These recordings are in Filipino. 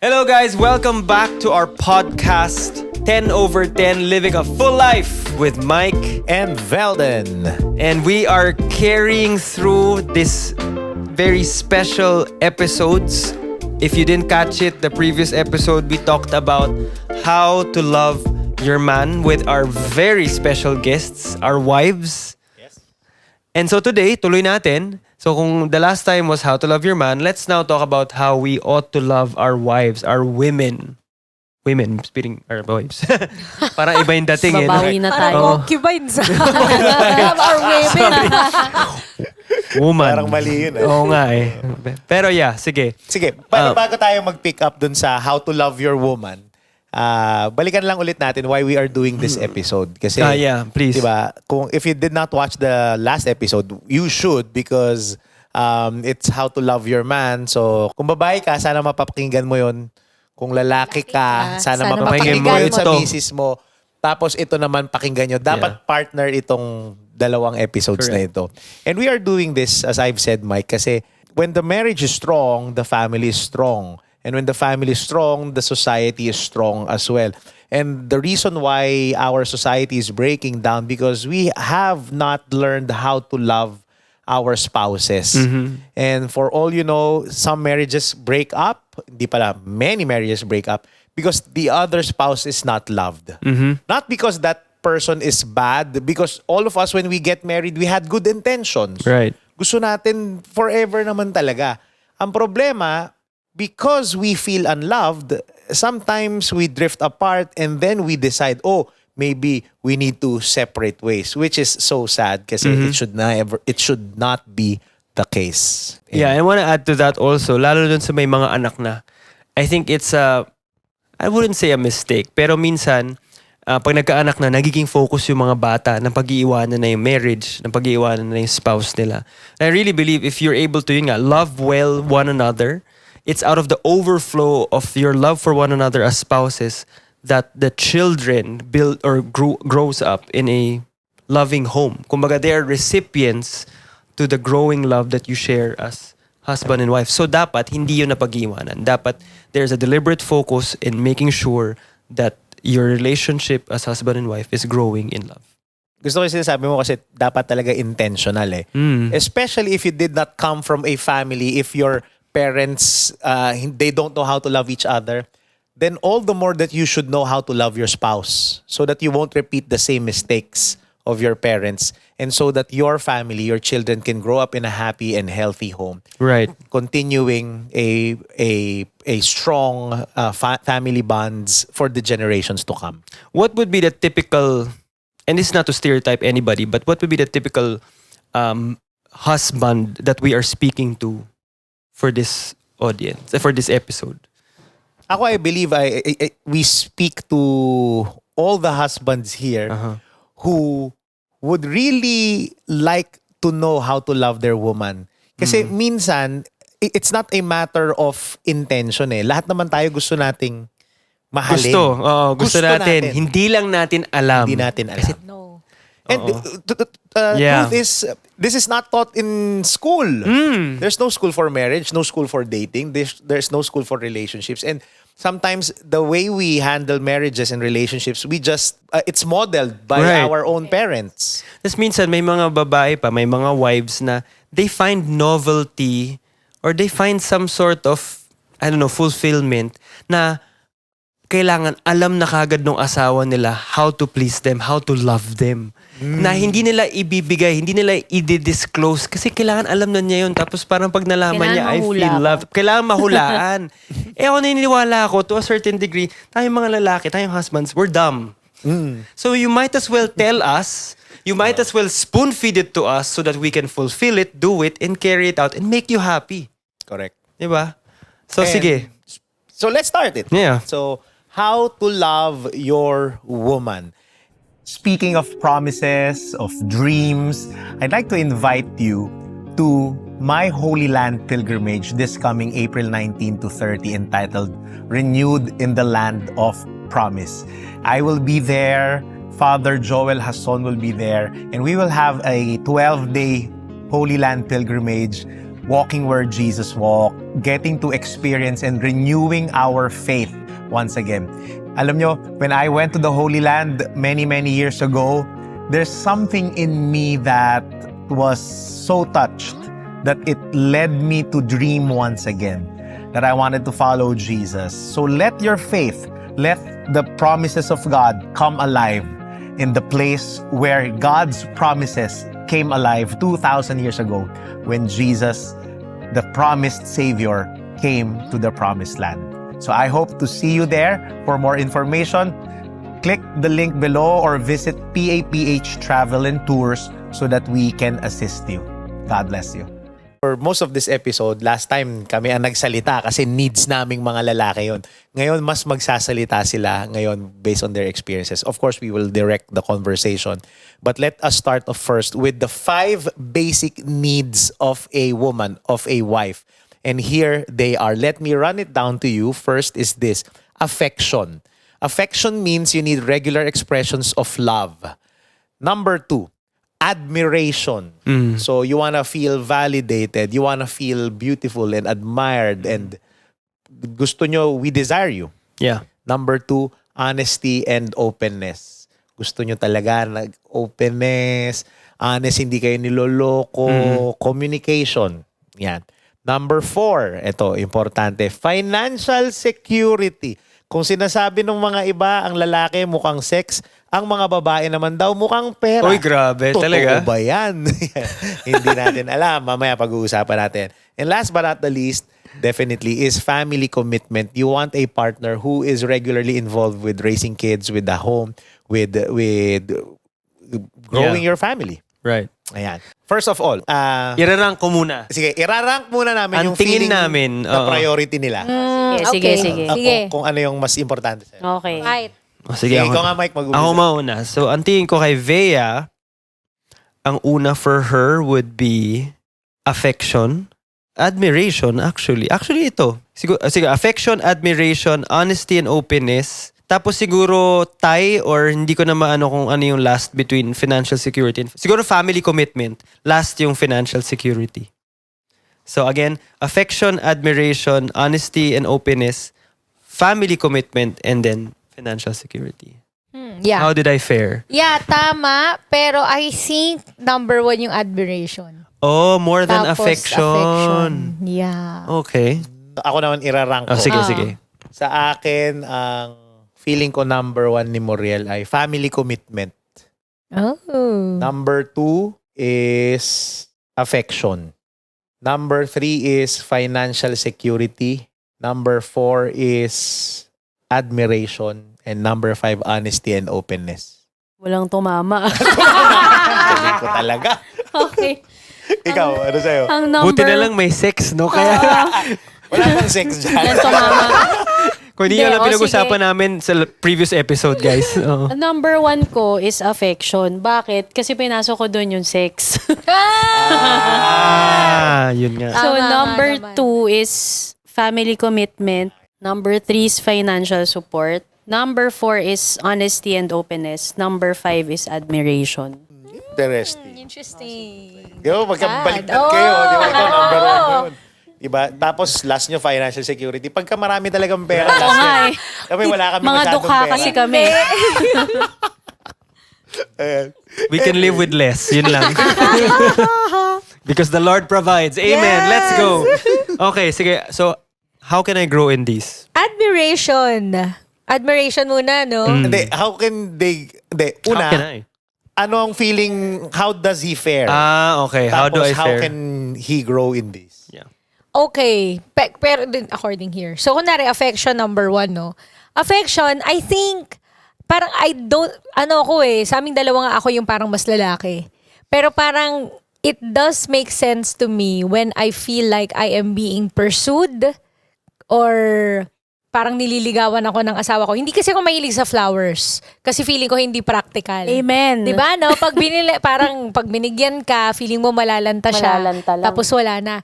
Hello guys, welcome back to our podcast 10 over 10 Living a Full Life with Mike and Velden. and we are carrying through this very special episodes. If you didn't catch it, the previous episode we talked about how to love your man with our very special guests, our wives. Yes. And so today, tuloy natin. So kung the last time was how to love your man, let's now talk about how we ought to love our wives, our women. Women, speaking our wives. Parang iba yung dating Babawi na tayo. Oo. Concubines. Our women. Woman. Parang mali yun. Oo nga eh. Pero yeah, sige. Sige, bago tayo mag-pick up dun sa how to love your woman, balikan lang ulit natin why we are doing this episode. Kasi, Yeah, please. diba, if you did not watch the last episode, you should because it's how to love your man. So, kung babae ka, sana mapapakinggan mo yon. Kung lalaki ka, sana Sana mapapakinggan mo mapakinggan yun mo sa ito. misis mo. Tapos ito naman pakinggan nyo. Dapat partner itong dalawang episodes na ito. And we are doing this, as I've said, Mike, kasi when the marriage is strong, the family is strong. And when the family is strong, the society is strong as well. And the reason why our society is breaking down because we have not learned how to love our spouses. And for all you know, some marriages break up. Hindi pala, many marriages break up because the other spouse is not loved. Not because that person is bad, because all of us when we get married, we had good intentions. Right. Gusto natin forever naman talaga. Ang problema, because we feel unloved, sometimes we drift apart and then we decide, oh, maybe we need to separate ways, which is so sad kasi it should not be the case. Yeah, I want to add to that also, lalo dun sa may mga anak na, I think it's I wouldn't say a mistake, pero minsan, pag nagkaanak na, nagiging focus yung mga bata na pag-iiwanan na yung marriage, na pag-iiwanan na yung spouse nila. I really believe if you're able to, yun nga, love well one another, it's out of the overflow of your love for one another as spouses that the children build or grows up in a loving home. Kumbaga, they are recipients to the growing love that you share as husband and wife. So dapat, hindi yun na pag-iwanan. Dapat, there's a deliberate focus in making sure that your relationship as husband and wife is growing in love. Gusto ko yung sinasabi mo kasi dapat talaga intentional eh. Especially if you did not come from a family, if your parents, they don't know how to love each other, then all the more that you should know how to love your spouse so that you won't repeat the same mistakes of your parents and so that your family, your children can grow up in a happy and healthy home. Right. Continuing a strong family bonds for the generations to come. What would be the typical, and this is not to stereotype anybody, but what would be the typical husband that we are speaking to for this audience, for this episode? Ako, I believe we speak to all the husbands here who would really like to know how to love their woman. Kasi minsan, it's not a matter of intention eh. Lahat naman tayo gusto nating mahalin. Gusto natin. Hindi lang natin alam. Hindi natin alam. No. And Yeah. truth is, this is not taught in school. There's no school for marriage, no school for dating, there's no school for relationships. And sometimes the way we handle marriages and relationships, we just, it's modeled by Right. our own parents. Tapos minsan may mga babae pa, may mga wives na they find novelty or they find some sort of, I don't know, fulfillment na kailangan alam na kagad ng asawa nila how to please them, how to love them. Na hindi nila ibibigay, hindi nila i-disclose kasi kailangan alam na niya yun. Tapos parang pag nalaman Kailangan niya, I mahula feel ka. loved. Kailangan mahulaan. Ako naniniwala ako to a certain degree, tayong mga lalaki, tayong husbands, we're dumb. So you might as well tell us, you might as well spoon feed it to us so that we can fulfill it, do it, and carry it out and make you happy. Correct. Diba? So And- sige. So let's start it. Yeah. So, how to love your woman. Speaking of promises, of dreams, I'd like to invite you to my Holy Land pilgrimage this coming April 19 to 30 entitled Renewed in the Land of Promise. I will be there, Father Joel Hasson will be there, and we will have a 12-day Holy Land pilgrimage walking where Jesus walked, getting to experience and renewing our faith once again. Alam nyo, when I went to the Holy Land many, many years ago, there's something in me that was so touched that it led me to dream once again, that I wanted to follow Jesus. So let your faith, let the promises of God come alive in the place where God's promises came alive 2,000 years ago when Jesus, the promised Savior, came to the promised land. So I hope to see you there. For more information, click the link below or visit PAPH Travel and Tours so that we can assist you. God bless you. For most of this episode, last time kami ang nagsalita kasi needs naming mga lalaki yon. Ngayon, mas magsasalita sila ngayon based on their experiences. Of course, we will direct the conversation. But let us start off first with the 5 basic needs of a woman, of a wife. And here they are. Let me run it down to you. First is this, affection. Affection means you need regular expressions of love. Number 2, admiration. So you want to feel validated. You want to feel beautiful and admired and gusto nyo, we desire you. Yeah. Number 2, honesty and openness. Gusto nyo talaga openness, honest, hindi kayo niloloko, communication. Yan. Number 4, ito, importante, financial security. Kung sinasabi ng mga iba, ang lalaki mukhang sex, ang mga babae naman daw mukhang pera. Uy, grabe. Totoo Talaga? ba yan? Hindi natin alam. Mamaya pag-uusapan natin. And last but not the least, definitely is family commitment. You want a partner who is regularly involved with raising kids, with the home, with growing your family. Right. Ayan. First of all, Irarank ko muna. sige, irarank muna namin Ang yung tingin feeling namin, na oo. priority nila. Sige. Kung ano yung mas importante sa'yo. Okay. Right. Oh, sige, Sige, ako, ikaw nga, Mike, mag-umpisa. ako mauna. So, ang tingin ko kay Vea, ang una for her would be affection, admiration, actually. Actually, ito. Siguro, affection, admiration, honesty and openness. Tapos siguro tie or hindi ko na maano kung ano yung last between financial security and siguro family commitment. Last yung financial security. So again, affection, admiration, honesty and openness, family commitment, and then financial security. Yeah. How did I fare? Yeah, tama. Pero I think number 1 yung admiration. Oh, more than Tapos affection. Yeah. Okay. Ako naman irarank ko. Oh, sige. Sa akin, ang feeling ko number 1 ni Moriel ay family commitment. Oh. Number 2 is affection. Number 3 is financial security. Number 4 is admiration. And number 5, honesty and openness. Walang tumama. Feeling ko talaga. Okay. Ikaw, ano sa'yo? Ang number... Buti na lang may sex, no? Kaya Wala kang sex dyan. Walang tumama. kung hindi Hindi, nyo lang o, pinag-usapan namin sa previous episode, guys. Oh. Ang number 1 ko is affection. Bakit? Kasi pinasok ko doon yung sex. Yun nga. So, Tama nga number naman. 2 is family commitment. Number 3 is financial support. Number 4 is honesty and openness. Number 5 is admiration. Interesting. Interesting. Di ba, magkabaliktad Oh! kayo. Di ba, ikaw number 1 yun. Diba? Tapos last nyo, financial security. Pagka marami talagang pera, last nga nyo. eh. Kami wala kami Mga masyadong dukha pera. kasi kami. Ayan. We can live with less. Yun lang. Because the Lord provides. Amen. Let's go. Okay, sige. So, how can I grow in these? Admiration. Admiration muna, no? Hindi, how can they... Hindi, una, How can I? ano ang feeling, how does he fare? Okay. How do Tapos, I how fare? can he grow in this? Yeah. Okay. Pero din according here. So, kunwari, affection number 1, no? Affection, I think, parang sa aming dalawa nga ako yung parang mas lalaki. Pero parang, it does make sense to me when I feel like I am being pursued or parang nililigawan ako ng asawa ko. Hindi kasi ako mahilig sa flowers. Kasi feeling ko hindi practical. Amen. Di ba, no? Pag pag binigyan ka, feeling mo malalanta siya. Malalanta lang. Tapos wala na.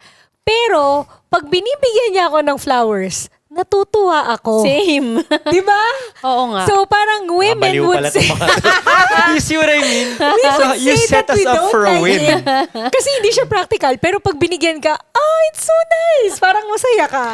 Pero, pag binibigyan niya ako ng flowers, natutuwa ako. Same. Di ba? Oo nga. So parang women Mabaliw would pala say, itong mga You see what I mean? So, would you say set that us we up don't for a like win. it. Kasi hindi siya practical. Pero pag binigyan ka, it's so nice. Parang masaya ka.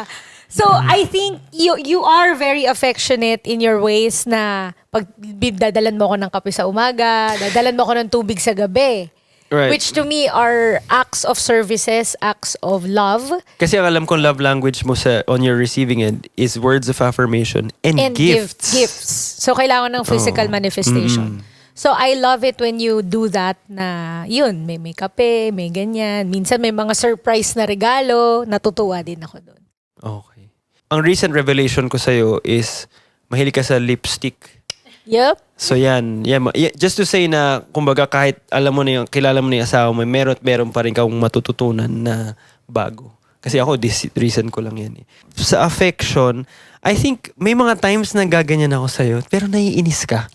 So, I think you are very affectionate in your ways na pag dadalan mo ako ng kape sa umaga, dadalan mo ako ng tubig sa gabi. Right. Which to me are acts of services, acts of love. Kasi ang alam kong love language mo on your receiving end is words of affirmation and gifts. Gifts. So, kailangan ng physical manifestation. So, I love it when you do that na, yun, may kape, may ganyan. Minsan may mga surprise na regalo. Natutuwa din ako doon. Okay. Ang recent revelation ko sa'yo is mahilig ka sa lipstick. Yep. So yan, just to say na kumbaga kahit alam mo na yung, kilala mo na yung asawa mo, meron pa rin kang matututunan na bago. Kasi ako, this recent ko lang yan eh. Sa affection, I think may mga times na gaganyan ako sa'yo, pero naiinis ka.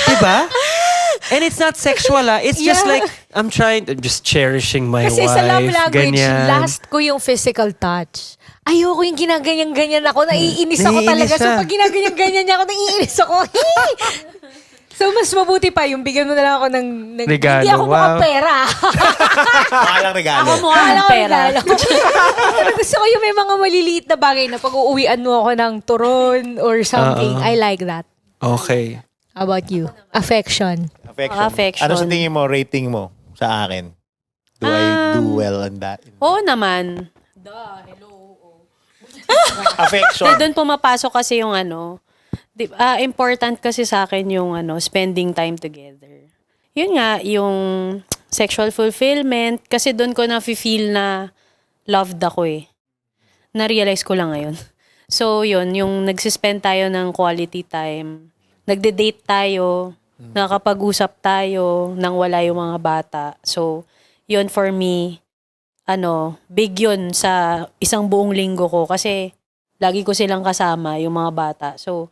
Diba? And it's not sexual it's just Yeah. like, I'm just cherishing my Kasi wife. sa love language, ganyan. last ko yung physical touch. Ayoko yung ginaganyan-ganyan ako. Naiinis ako Naiinis talaga. So siya. pag ginaganyan-ganyan niya ako, naiinis ako. So mas mabuti pa yung bigyan mo na lang ako ng Regalo, hindi ako wow. mukhang pera. Makalang regalo. Ako mo ang pera. Pero gusto ko yung may mga maliliit na bagay na pag uuwian mo ako ng turon or something. I like that. Okay. How about you? Affection. Affection. Ano sa tingin mo, rating mo sa akin? Do I do well on that? Oo naman. Affection. Doon pumapasok kasi yung important kasi sa akin yung spending time together. Yun nga, yung sexual fulfillment, kasi doon ko na-feel na loved ako eh. Na-realize ko lang ngayon. So yun, yung nagsispend tayo ng quality time, nagde-date tayo, nakapag-usap tayo nang wala yung mga bata. So yun for me, big yun sa isang buong linggo ko kasi lagi ko silang kasama, yung mga bata. So,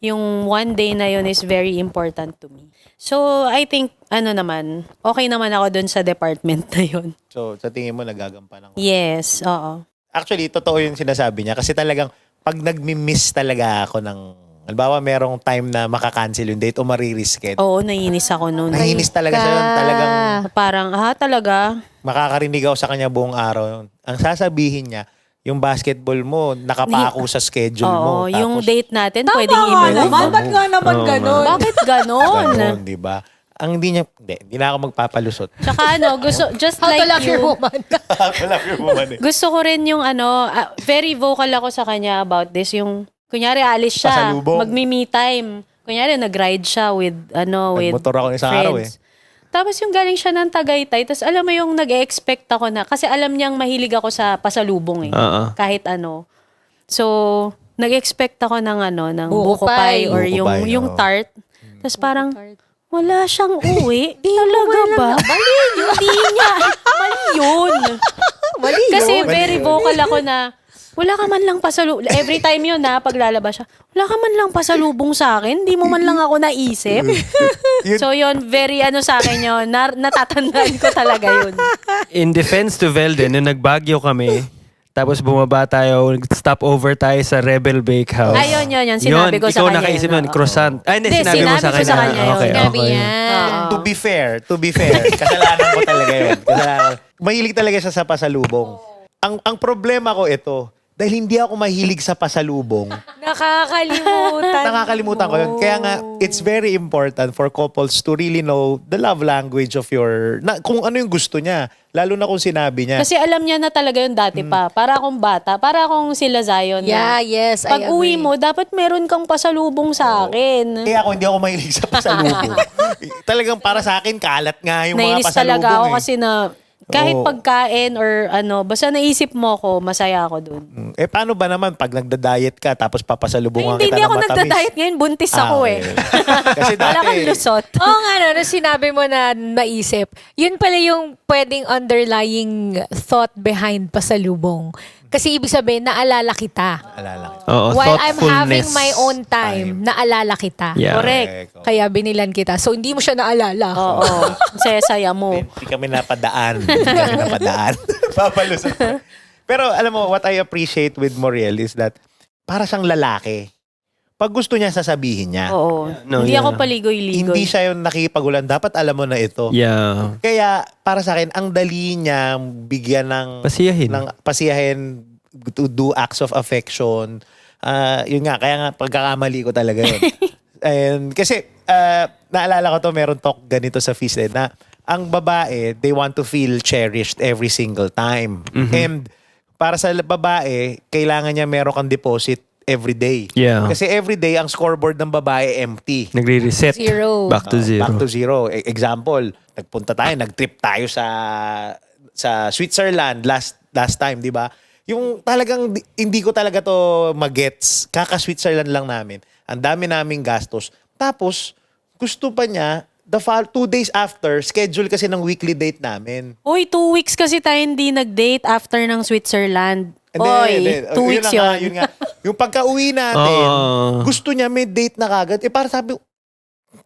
yung one day na yun is very important to me. So, I think, okay naman ako dun sa department na yun. So, sa tingin mo, nagagampanan ko. Yes, oo. Actually, totoo yung sinasabi niya. Kasi talagang, pag nagmi-miss talaga ako ng, halimbawa, merong time na makakancel yung date o maririsked. Oo, naiinis ako nun. Naiinis talaga siya yun. Talagang, Parang, talaga? makakarinig ako sa kanya buong araw. Ang sasabihin niya, yung basketball mo, nakapako sa schedule mo. Oo, yung Tapos, date natin, Tama pwedeng nga i-move. naman. Ba't nga naman Oo, ganun? Bakit ganon? ganun, di ba? Ang hindi na ako magpapalusot. Tsaka just How to like love your you, woman. Alam mo man eh. gusto ko rin yung very vocal ako sa kanya about this. Yung, kunyari, alis siya. Pasalubong. Magmi-me time. Kunyari, nag-ride siya with Nagmotor ako isang araw eh. Tapos yung galing siya ng Tagaytay. Tapos alam mo yung nag-expect ako na, kasi alam niyang mahilig ako sa pasalubong eh. Oo. Kahit ano. So, nag-expect ako ng ng Buko buko pie. pie or Buko pie, yung oo. tart. Tapos parang, wala siyang uwi. Talaga ba? Mali yun. Hindi niya. Mali yun. Mali Kasi yun. very vocal ako na, wala ka man lang pasalubong. Every time yun paglalabas siya, wala ka man lang pasalubong sa akin. Hindi mo man lang ako naisip. So yun, very sa akin yun. Natatandaan ko talaga yun. In defense to Velden, nung nagbagyo kami, tapos bumaba tayo, stop over tayo sa Rebel Bakehouse. Ayun, yun. Sinabi ko sa Ikaw kanya. nakaisip yun, nun, croissant. Ay, hindi, Hindi, sinabi mo sa sinabi ko kanya. sa kanya yun. Okay, Sinabi okay. niya. To be fair, kasalanan ko talaga yun. Mahilig talaga siya sa pasalubong. Ang problema ko ito, dahil hindi ako mahilig sa pasalubong, nakakalimutan ko yun. Kaya nga, it's very important for couples to really know the love language of kung ano yung gusto niya. Lalo na kung sinabi niya. Kasi alam niya na talaga yun dati pa. Para akong bata. Para akong sila Zion. Yeah, yes, I Pag uwi agree. mo, dapat meron kang pasalubong sa akin. Kaya ako hindi ako mahilig sa pasalubong. Talagang para sa akin, kalat nga yung mga Nainis pasalubong talaga ako eh. kasi na kahit Oo. pagkain or basta naisip mo ko, masaya ako dun. Paano ba naman pag nagda-diet ka tapos Ay, papasalubungan hindi kita ng ako matamis? nagda-diet ngayon. Buntis ako okay. eh. Kasi Wala dati, kang lusot. Oo nga, no, sinabi mo na maisip. Yun pala yung pwedeng underlying thought behind pasalubong. Kasi ibig sabihin, naalala kita. alala kita. Oo, While I'm having thoughtfulness. my own time, naalala kita. Yeah. Correct. Kaya binilan kita. So, hindi mo siya naalala. Oo. Saya-saya mo. Hindi kami napadaan. Hindi kami napadaan. Papalusot. Pero alam mo, what I appreciate with Moriel is that para siyang lalaki. Pag gusto niya, sasabihin niya. Oo. No, Hindi yeah. ako paligoy-ligoy. Hindi siya yung nakikipagulan. Dapat alam mo na ito. Yeah. Kaya para sa akin, ang dali niya bigyan ng pasiyahin to do acts of affection. Yun nga, kaya nga pagkakamali ko talaga yun. And kasi naalala ko to, meron talk ganito sa feast na ang babae, they want to feel cherished every single time. And para sa babae, kailangan niya meron kang deposit every day. Yeah. Kasi every day, ang scoreboard ng babae empty. Nagre-reset. Zero. Back to zero. Back to zero. Example, nag-trip tayo sa Switzerland last time, di ba? Yung talagang hindi ko talaga to magets. Kaka-Switzerland lang namin. Ang dami naming gastos. Tapos, gusto pa niya, 2 days after, schedule kasi ng weekly date namin. Uy, 2 weeks kasi tayo hindi nag-date after ng Switzerland. Hindi, Oy, 2 weeks na nga, yun. yun nga. Yung pagka-uwi natin, Oh. gusto niya may date na kagad. Para sabi,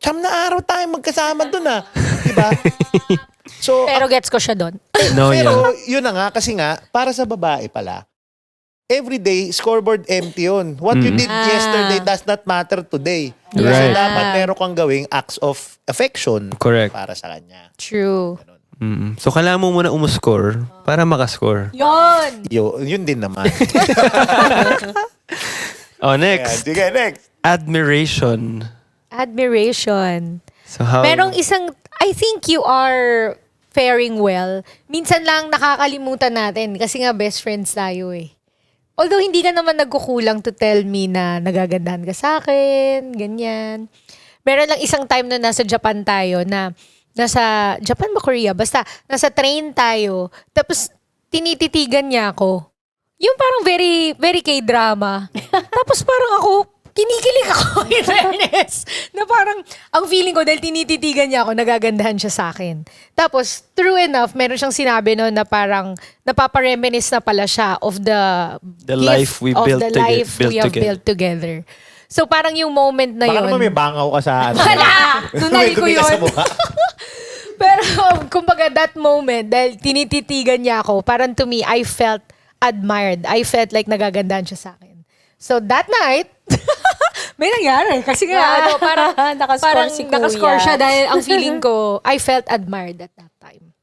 siyam na araw tayo magkasama dun Diba? So, Pero gets ko siya doon. No, pero yeah. yun na nga, kasi nga, para sa babae pala, everyday, scoreboard empty yun. What you did yesterday does not matter today. Kasi Right. dapat meron kang gawing acts of affection Correct. para sa kanya. True. So, kailangan mo muna umuscore para makascore. Yon. Yun din naman. Oh, Ayan, next. sige, next. Admiration. Admiration. So, how... Merong isang, I think you are faring well. Minsan lang nakakalimutan natin kasi nga best friends tayo eh. Although hindi ka naman nagkukulang to tell me na nagagandahan ka sa akin, ganyan. Meron lang isang time na nasa Japan tayo na nasa Japan ba Korea? Basta nasa train tayo. Tapos tinititigan niya ako. Yung parang very, very K-drama. Tapos parang ako, kinikilig ako in fairness. Na parang, ang feeling ko dahil tinititigan niya ako, nagagandahan siya sa akin. Tapos, true enough, meron siyang sinabi no na parang napapareminisce na pala siya of the life we of built the toge- life built we have together. built together. So parang yung moment na Baka yun. naman may bangaw ka sa Wala! Tunay ko Dumi ka yun. sa mukha. Pero kumbaga that moment, dahil tinititigan niya ako, parang to me, I felt admired. I felt like nagagandahan siya sa akin. So that night, may nangyari. Kasi nga, ano, parang, Nakascore parang si Kuya. nakascore siya dahil ang feeling ko, I felt admired at that time.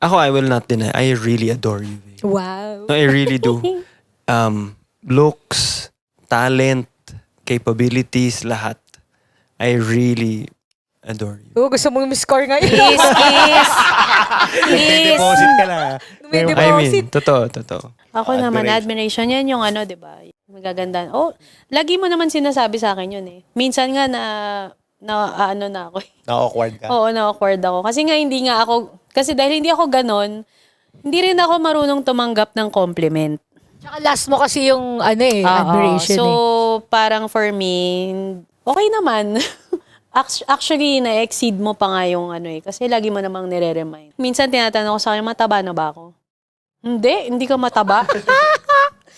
Ako, I will not deny. I really adore you. babe. Wow. No, I really do. Looks, talent, capabilities, lahat. I really adore you. Oh, gusto mong score ngayon. Is. Deposit ka na. May I deposit. mean, totoo. Ako naman, admiration. Yan yung ano, di ba? Magaganda. Oh, lagi mo naman sinasabi sa akin yun eh. Minsan nga ano na ako. Na-awkward ka. Oo, na-awkward ako. Kasi nga hindi nga ako, kasi dahil hindi ako ganon, hindi rin ako marunong tumanggap ng compliment. Tsaka last mo kasi yung admiration So, eh. parang for me, okay naman. Actually, na-exceed mo pa nga yung ano eh. Kasi lagi mo namang nire-remind. Minsan tinatanong ko sa kanya, mataba na ba ako? Hindi ka mataba.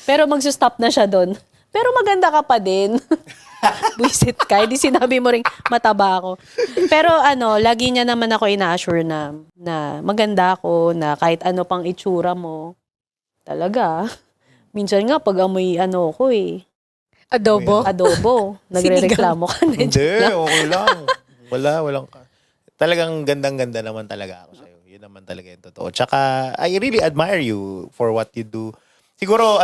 Pero magsusstop na siya doon. Pero maganda ka pa din. Buisit ka. Hindi sinabi mo rin, mataba ako. Pero lagi niya naman ako ina-assure na maganda ako, na kahit ano pang itsura mo. Talaga. Minsan nga, pag amoy ko eh. Adobo. Nagre-reklamo ka na. Hindi, okay lang. Walang ka. Talagang gandang-ganda naman talaga ako sa'yo. Yun naman talaga yung totoo. Tsaka, I really admire you for what you do. Siguro,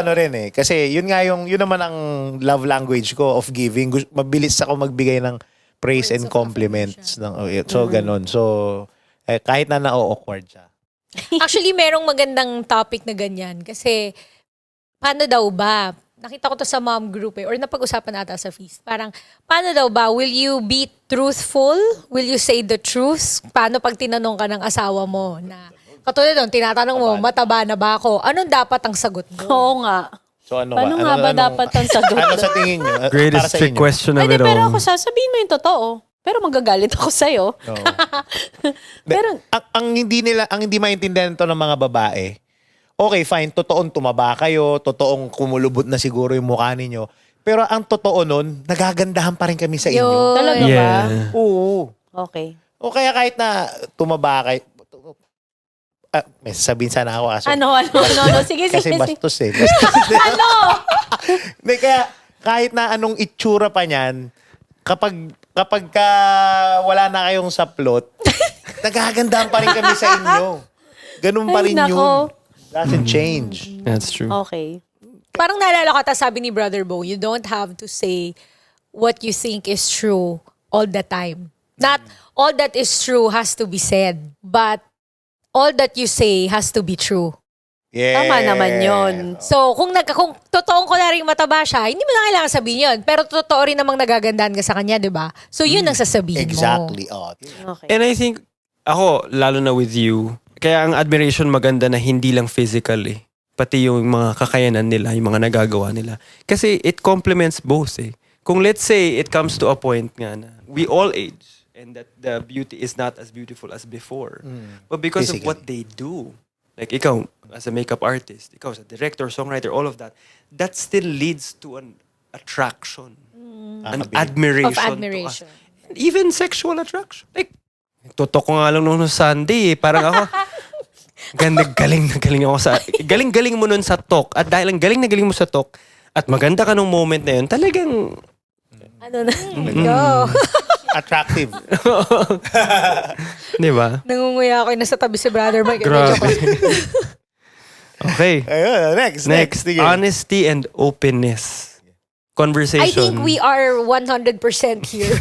kasi yun naman ang love language ko of giving. Mabilis ako magbigay ng praise and compliments. So, ganun. So, kahit na na-awkward siya. Actually, merong magandang topic na ganyan. Kasi, paano daw ba? Nakita ko to sa mom group or napag-usapan ata sa feast. Parang, paano daw ba? Will you be truthful? Will you say the truth? Paano pag tinanong ka ng asawa mo na, katulad doon, tinatanong mo, mataba na ba ako? Anong dapat ang sagot mo? Oo nga. So, ano Paano nga ba dapat ang sagot? Ano sa tingin nyo? Para Greatest sa trick inyo? question of Pwede, it pero all. ako sasabihin mo yung totoo. Pero magagalit ako sa'yo. Oo. Pero, ang hindi maintindihan to ng mga babae, okay, fine, totoong tumaba kayo, totoong kumulubot na siguro yung mukha ninyo, pero ang totoo nun, nagagandahan pa rin kami sa inyo. Yun. talaga ba? Yeah. Oo. Okay. O kaya kahit na tumaba kayo, may sasabihin sana ako. Ano. Sige, Kasi sige. bastos eh. Bastos. Ano? Hindi, kaya kahit na anong itsura pa niyan, kapag ka wala na kayong saplot, nagagandahan pa rin kami sa inyo. Ganun pa Ay, rin nako. yun. Doesn't change. That's true. Okay. Parang naalala ko, tas sabi ni Brother Bo, you don't have to say what you think is true all the time. Not all that is true has to be said, but all that you say has to be true. Yeah. Tama naman yun. So, kung totoong ko na rin mataba siya, hindi mo na kailangan sabihin yun. Pero totoo rin namang nagagandahan ka sa kanya, di ba? So, yun ang sasabihin Exactly. mo. Okay. And I think, ako, lalo na with you, kaya ang admiration maganda na hindi lang physical eh. Pati yung mga kakayanan nila, yung mga nagagawa nila. Kasi it complements both eh. Kung let's say, it comes to a point nga na we all age and that the beauty is not as beautiful as before. But because of Physically. what they do, like ikaw, as a makeup artist, ikaw as a director, songwriter, all of that still leads to an attraction. An admiration. Of admiration. To us. And even sexual attraction. Like, tutok ko nga lang nung Sunday eh. Parang ako, galing ako sa, galing mo nun sa talk. At dahil ang galing mo sa talk, at maganda ka nung moment na yun, talagang, Ano na? Go. Attractive. di ba? Nangunguya ako, nasa tabi si Brother Mike. Grabe. Okay. Ayun, next. Sige. Honesty and openness. Conversation. I think we are 100% here.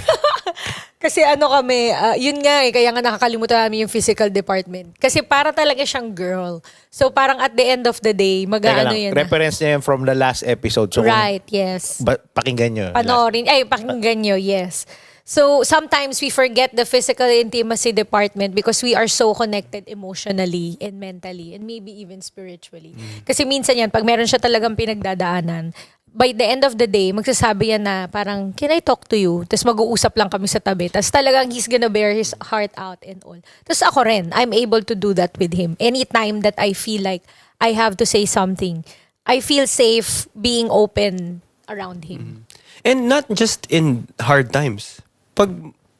Kasi ano kami, yun nga eh, kaya nga nakakalimutan namin yung physical department. Kasi para talaga siyang girl. So parang at the end of the day, Teka mag-ano lang, yan. reference niya yan from the last episode. So, Right, yes. pakinggan nyo. Panoorin, pakinggan nyo, yes. So sometimes we forget the physical intimacy department because we are so connected emotionally and mentally and maybe even spiritually. Kasi minsan yan, pag meron siya talagang pinagdadaanan, by the end of the day, magsasabi yan na parang, can I talk to you? Tapos mag-uusap lang kami sa tabi. Tapos talagang he's gonna bear his heart out and all. Tapos ako rin, I'm able to do that with him. Anytime that I feel like I have to say something, I feel safe being open around him. And not just in hard times. Pag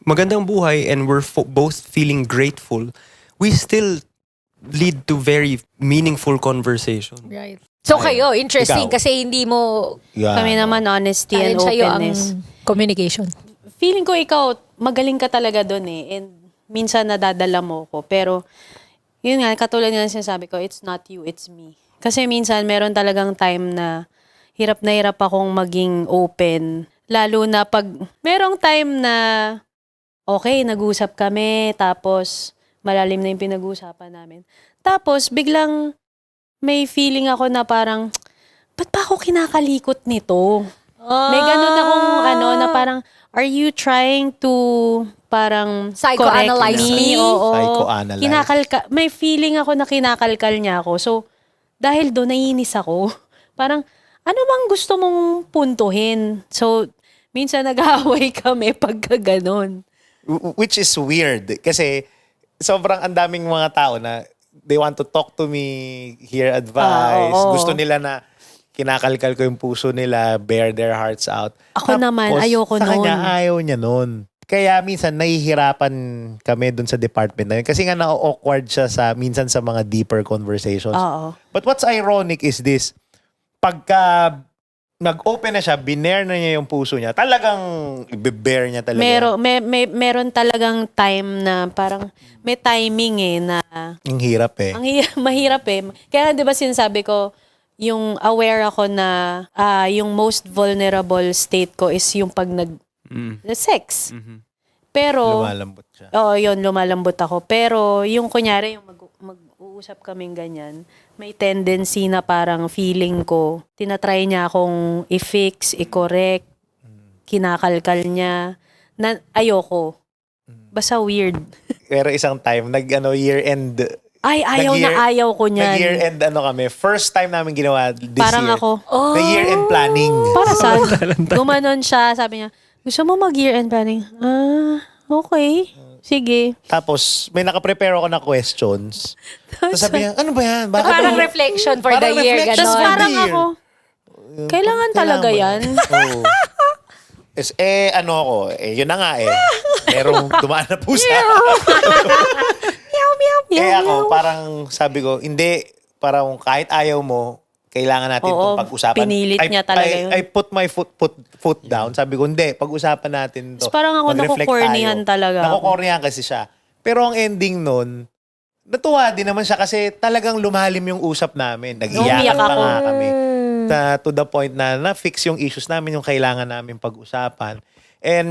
magandang buhay and we're both feeling grateful, we still lead to very meaningful conversation. Right. So kayo, interesting Ikaw. kasi hindi mo Yeah. Kami naman honesty and talent sa'yo ang openness. communication. Feeling ko ikaw, magaling ka talaga doon eh. And minsan nadadala mo ko. Pero, yun nga, katulad nga ng sinasabi ko, it's not you, it's me. Kasi minsan, meron talagang time na hirap akong maging open. Lalo na pag, merong time na, okay, nag-usap kami, tapos malalim na yung pinag-uusapan namin. Tapos, biglang, may feeling ako na parang, ba't pa ako kinakalikot nito? May ganun akong na parang, are you trying to parang Psychoanalyze correct me? Oo. Psychoanalyze. May feeling ako na kinakalkal niya ako. So, dahil doon naiinis ako. Parang, ano bang gusto mong puntuhin? So, minsan nag-aaway kami pagka ganun. Which is weird. Kasi, sobrang ang daming mga tao na they want to talk to me, hear advice. Oo. Gusto nila na kinakalkal ko yung puso nila, bear their hearts out. Ako naman, ayoko sa kanya, nun. ayaw niya nun. Kaya minsan, nahihirapan kami dun sa department na yun. Kasi nga na-awkward siya minsan sa mga deeper conversations. Oo. But what's ironic is this, pagka nag-open na siya, binare na niya yung puso niya, talagang i-bear niya talaga. Meron talagang time na parang may timing eh na Ang hirap eh. mahirap eh. Kaya 'di ba sinasabi ko yung aware ako na yung most vulnerable state ko is yung pag sex. Pero Lumalambot siya. oo, yun, lumalambot ako. Pero yung kunyari, yung mag-uusap kaming ganyan, may tendency na parang feeling ko, tinatry niya akong i-fix, i-correct, kinakalkal niya, na ayoko. Basta weird. Pero isang time, year-end. Ay, ayaw ko niyan. Nag-year-end kami. First time namin ginawa this Parang year. ako, Nag-year-end planning. para saan? Gumanon siya, sabi niya, gusto mo mag-year-end planning? Okay. Sige. Tapos, may nakaprepare ako na questions. Tapos sabi niya, ano ba yan? Bakit Parang mo- reflection for the Parang year, reflection Tapos for gano'n. the parang year. ako, kailangan talaga ba yan? Oo. Yun na nga eh. Merong dumaan na pusa. ako, parang sabi ko, hindi, parang kahit ayaw mo, kailangan natin Oo, itong pag-usapan. pinilit niya talaga yun. I put my foot down. Sabi ko, hindi, pag-usapan natin to. Tapos parang ako Mag-reflect nakukornihan tayo. talaga ako. Nakukornihan kasi siya. Pero ang ending nun, natuwa din naman siya kasi talagang lumalim yung usap namin. Umiyak Nag-iyakan pa ako. nga kami. To the point na na-fix yung issues namin, yung kailangan namin pag-usapan. And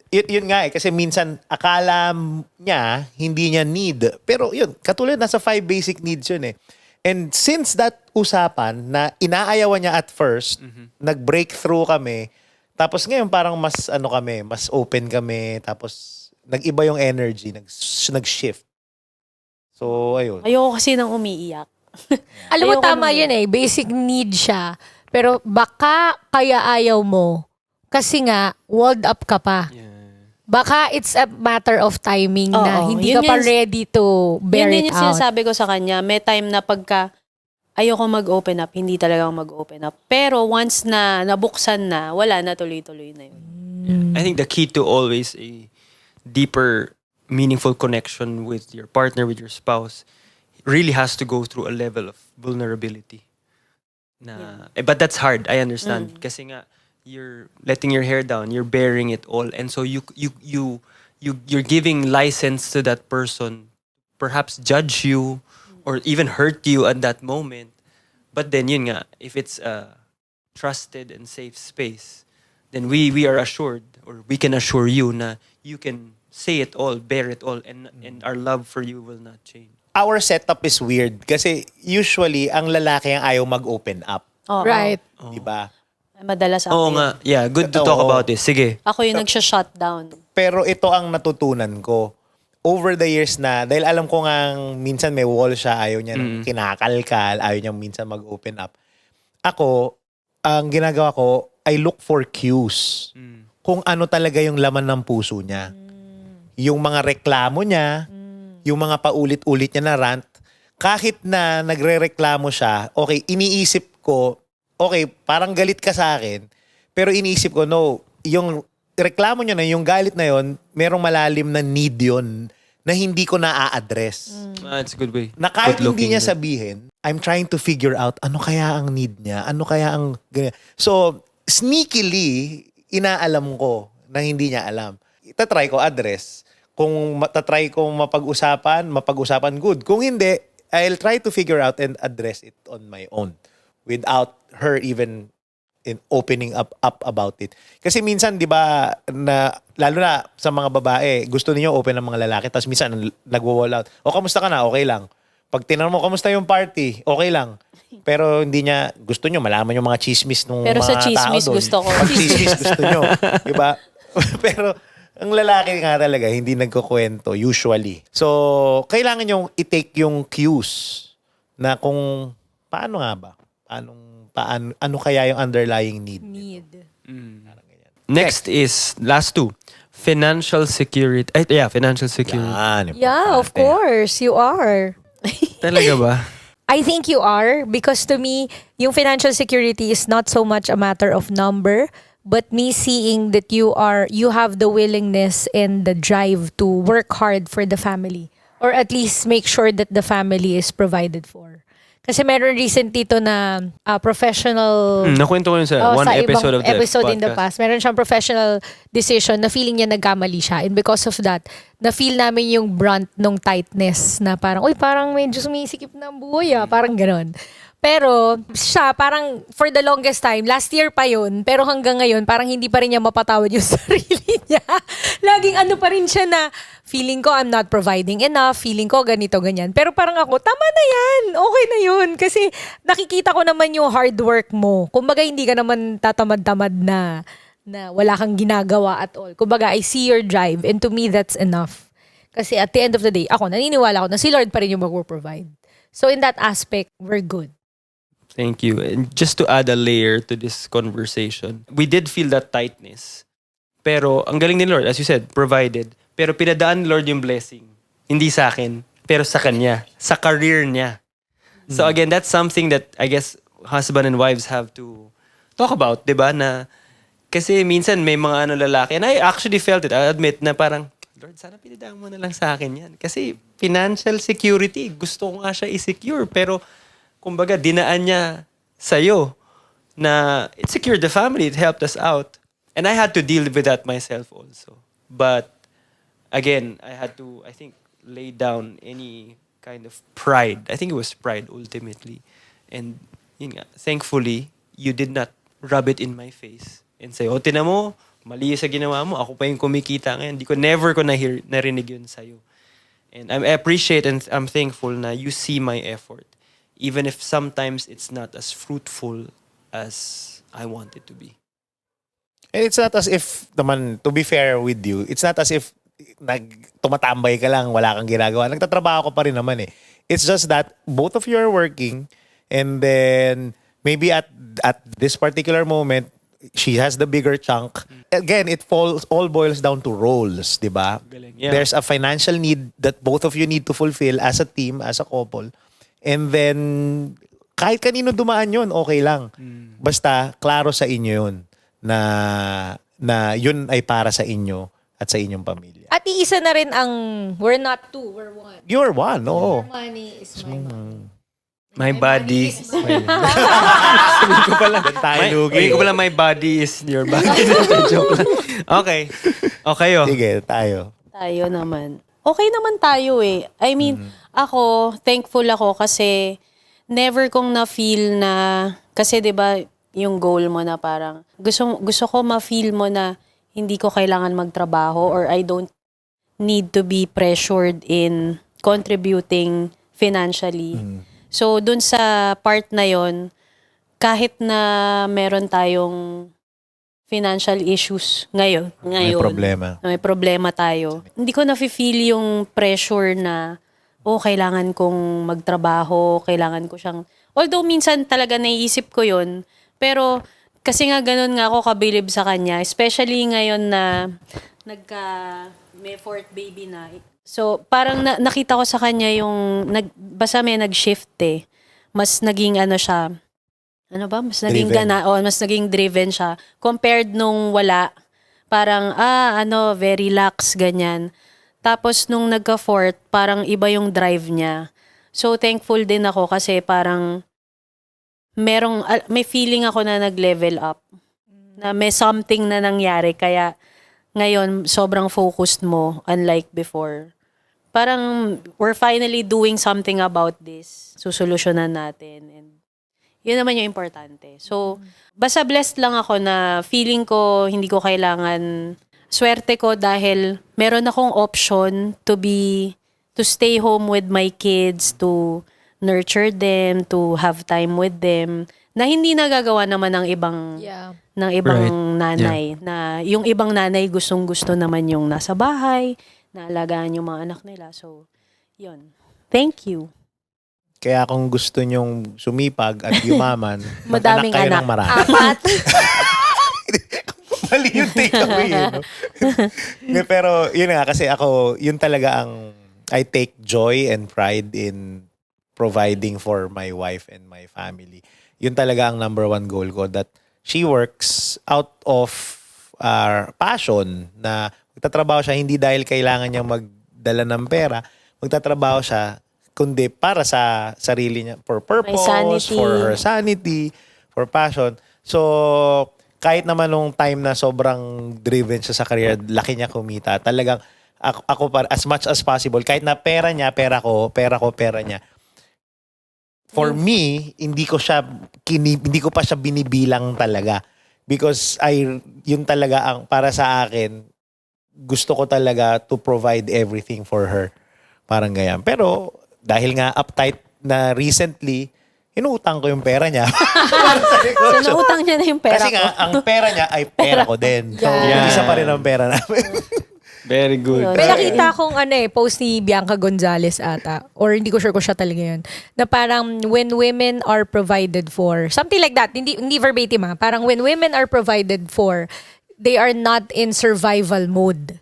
yun nga kasi minsan akala niya hindi niya need. Pero yun, katulad nasa 5 basic needs yun eh. And since that usapan na inaayawan niya at first, nag-breakthrough kami, tapos ngayon parang mas kami, mas open kami, tapos nag-iba yung energy, nag-shift. So, ayun. Ayoko kasi nang umiiyak. Alam mo, Ayoko tama nung- yun eh. Basic need siya. Pero baka kaya ayaw mo. Kasi nga, walled up ka pa. Baka it's a matter of timing na Oo, hindi yun ka pa yung- ready to bear Yun din it yung out. sinasabi ko sa kanya. May time na pagka ayoko mag-open up, hindi talaga ako mag-open up. Pero once na nabuksan na, wala na, tuloy-tuloy na yun. I think the key to always a deeper, meaningful connection with your partner, with your spouse, really has to go through a level of vulnerability. But that's hard, I understand. Kasi nga, you're letting your hair down, you're bearing it all, and so you're giving license to that person, perhaps judge you or even hurt you at that moment. But then yun nga, if it's a trusted and safe space, then we are assured, or we can assure you na you can say it all, bear it all, and our love for you will not change. Our setup is weird kasi usually ang lalaki ang ayaw mag-open up. Oo. Right. Diba? Madalas ako Oo yun. nga, yeah, good to talk Oo. about this. Sige. Ako yung nagsha-shutdown. Pero ito ang natutunan ko. Over the years na, dahil alam ko nga minsan may wall siya, ayaw niya kinakalkal, ayaw niya minsan mag-open up. Ako, ang ginagawa ko, I look for cues. Kung ano talaga yung laman ng puso niya. Yung mga reklamo niya, yung mga paulit-ulit niya na rant, kahit na nagre-reklamo siya, okay, iniisip ko, okay, parang galit ka sa akin, pero iniisip ko, no, yung reklamo niya na, yung galit na yon, merong malalim na need yon na hindi ko na-a-address. That's a good way. Na kahit Good hindi looking niya good. sabihin, I'm trying to figure out ano kaya ang need niya, ano kaya ang ganyan. So, sneakily, inaalam ko na hindi niya alam. Itatry ko address. Kung matatry ko mapag-usapan good. Kung hindi, I'll try to figure out and address it on my own without her even in opening up about it. Kasi minsan, di ba, na, lalo na sa mga babae, gusto niyo open ng mga lalaki, tapos minsan nagwo-wall out. O, kamusta ka na? Okay lang. Pag tinanong mo, kamusta yung party? Okay lang. Pero hindi niya, gusto niyo malaman yung mga chismis ng Pero mga sa tao chismis doon. gusto ko. Pag chismis gusto niyo. Di ba? Pero, ang lalaki nga talaga, hindi nagkukwento, usually. So, kailangan yung i-take yung cues na kung, paano nga ba? Ano kaya yung underlying need? Next is, last two, financial security. Financial security. Yan, Yeah, of importante. course. You are. Talaga ba? I think you are because to me, yung financial security is not so much a matter of number, but me seeing that you have the willingness and the drive to work hard for the family or at least make sure that the family is provided for. Kasi meron recent dito na professional Nakwento ko yun sa one sa episode ibang of the episode in the podcast. past. Meron siyang professional decision na feeling niya nagkamali siya. And because of that, na-feel namin yung brunt nung tightness na parang, uy, parang medyo sumisikip na ang buhay parang ganon. Pero siya, parang for the longest time, last year pa yun, pero hanggang ngayon, parang hindi pa rin niya mapatawad yung sarili niya. Laging ano pa rin siya na, feeling ko I'm not providing enough, feeling ko ganito, ganyan. Pero parang ako, tama na yan, okay na yun. Kasi nakikita ko naman yung hard work mo. Kumbaga, hindi ka naman tatamad-tamad na wala kang ginagawa at all. Kumbaga, I see your drive and to me, that's enough. Kasi at the end of the day, ako, naniniwala ko na si Lord pa rin yung mag-provide. So in that aspect, we're good. Thank you. And just to add a layer to this conversation, we did feel that tightness. Pero ang galing ni Lord, as you said, provided. Pero pinadaan ni Lord yung blessing. Hindi sa akin, pero sa kanya. Sa career niya. So again, that's something that I guess husband and wives have to talk about, di ba? Na, kasi minsan may mga lalaki, and I actually felt it, I admit, na parang, Lord, sana pinadaan mo na lang sa akin yan. Kasi financial security, gusto ko nga siya i-secure. Pero, kumbaga, dinaan niya sa'yo na it secured the family, it helped us out. And I had to deal with that myself also. But, again, I had to, I think, lay down any kind of pride. I think it was pride ultimately. And, yun nga, thankfully, you did not rub it in my face and say, oh, tinan mo, mali sa ginawa mo, ako pa yung kumikita ngayon. Never ko narinig yun sa'yo. And I appreciate and I'm thankful na you see my effort. Even if sometimes it's not as fruitful as I want it to be. And it's not as if, naman, to be fair with you, it's not as if tumatambay ka lang, wala kang ginagawa. Nagtatrabaho ko pa rin naman eh. It's just that both of you are working and then maybe at this particular moment, she has the bigger chunk. Again, it all boils down to roles, di ba? Galing. Yeah. There's a financial need that both of you need to fulfill as a team, as a couple. And then, kahit kanino dumaan yun, okay lang. Basta, klaro sa inyo yun na yun ay para sa inyo at sa inyong pamilya. At iisa na rin ang, we're not two, we're one. You're one, oo. Money is my money. My body. Sabihin ko pala, My body is your body. Joke lang. Okay. Okay, oh. Sige, tayo. Tayo naman. Okay naman tayo eh. I mean, ako, thankful ako kasi never kong na-feel na, kasi 'di ba yung goal mo na parang, gusto ko ma-feel mo na hindi ko kailangan magtrabaho or I don't need to be pressured in contributing financially. So, dun sa part na yon, kahit na meron tayong financial issues ngayon, May problema. may problema tayo, hindi ko nafe-feel yung pressure na, kailangan kong magtrabaho, kailangan ko siyang, although minsan talaga naiisip ko yon, pero kasi nga ganun nga ako kabilib sa kanya, especially ngayon na may fourth baby na. So, parang nakita ko sa kanya yung, basta may nag-shift eh. Mas naging siya, mas naging Driven. mas naging driven siya. Compared nung wala, parang, very lax, ganyan. Tapos, nung nagka-fourth, parang iba yung drive niya. So, thankful din ako kasi parang, may feeling ako na nag-level up. Na may something na nangyari, kaya, ngayon, sobrang focused mo, unlike before. Parang, we're finally doing something about this. Susolusyonan natin. And yun naman yung importante. So, basta blessed lang ako na feeling ko, hindi ko kailangan, swerte ko dahil meron akong option to stay home with my kids, to nurture them, to have time with them, na hindi nagagawa naman ng ibang Right. nanay. Na yung ibang nanay gustong-gusto naman yung nasa bahay, naalagaan yung mga anak nila. So, yun. Thank you. Kaya kung gusto nyong sumipag at yumaman, Madaming kayo anak. ng marami. 4. Mali yung takeaway. No? Pero yun nga, kasi ako, yun talaga ang, I take joy and pride in providing for my wife and my family. Yun talaga ang number one goal ko, that she works out of passion, na magtatrabaho siya hindi dahil kailangan niya magdala ng pera, magtatrabaho siya kundi para sa sarili niya, for purpose, sanity. for her sanity, for passion. So, kahit naman nung time na sobrang driven siya sa career, laki niya kumita, talagang ako as much as possible, kahit na pera niya, pera ko, pera niya. For me, hindi ko pa siya binibilang talaga. Because yun talaga ang, para sa akin, gusto ko talaga to provide everything for her. Parang ganyan. Pero, dahil nga uptight na recently, inuutang ko yung pera niya. So, nautang niya na yung pera Kasi ko. nga, ang pera niya ay pera ko din. So, Yeah. isa pa rin ang pera namin. Very good. Yun. May nakita akong post ni Bianca Gonzalez ata, or hindi ko sure kung siya talaga yun, na parang when women are provided for, something like that, hindi verbatim parang when women are provided for, they are not in survival mode.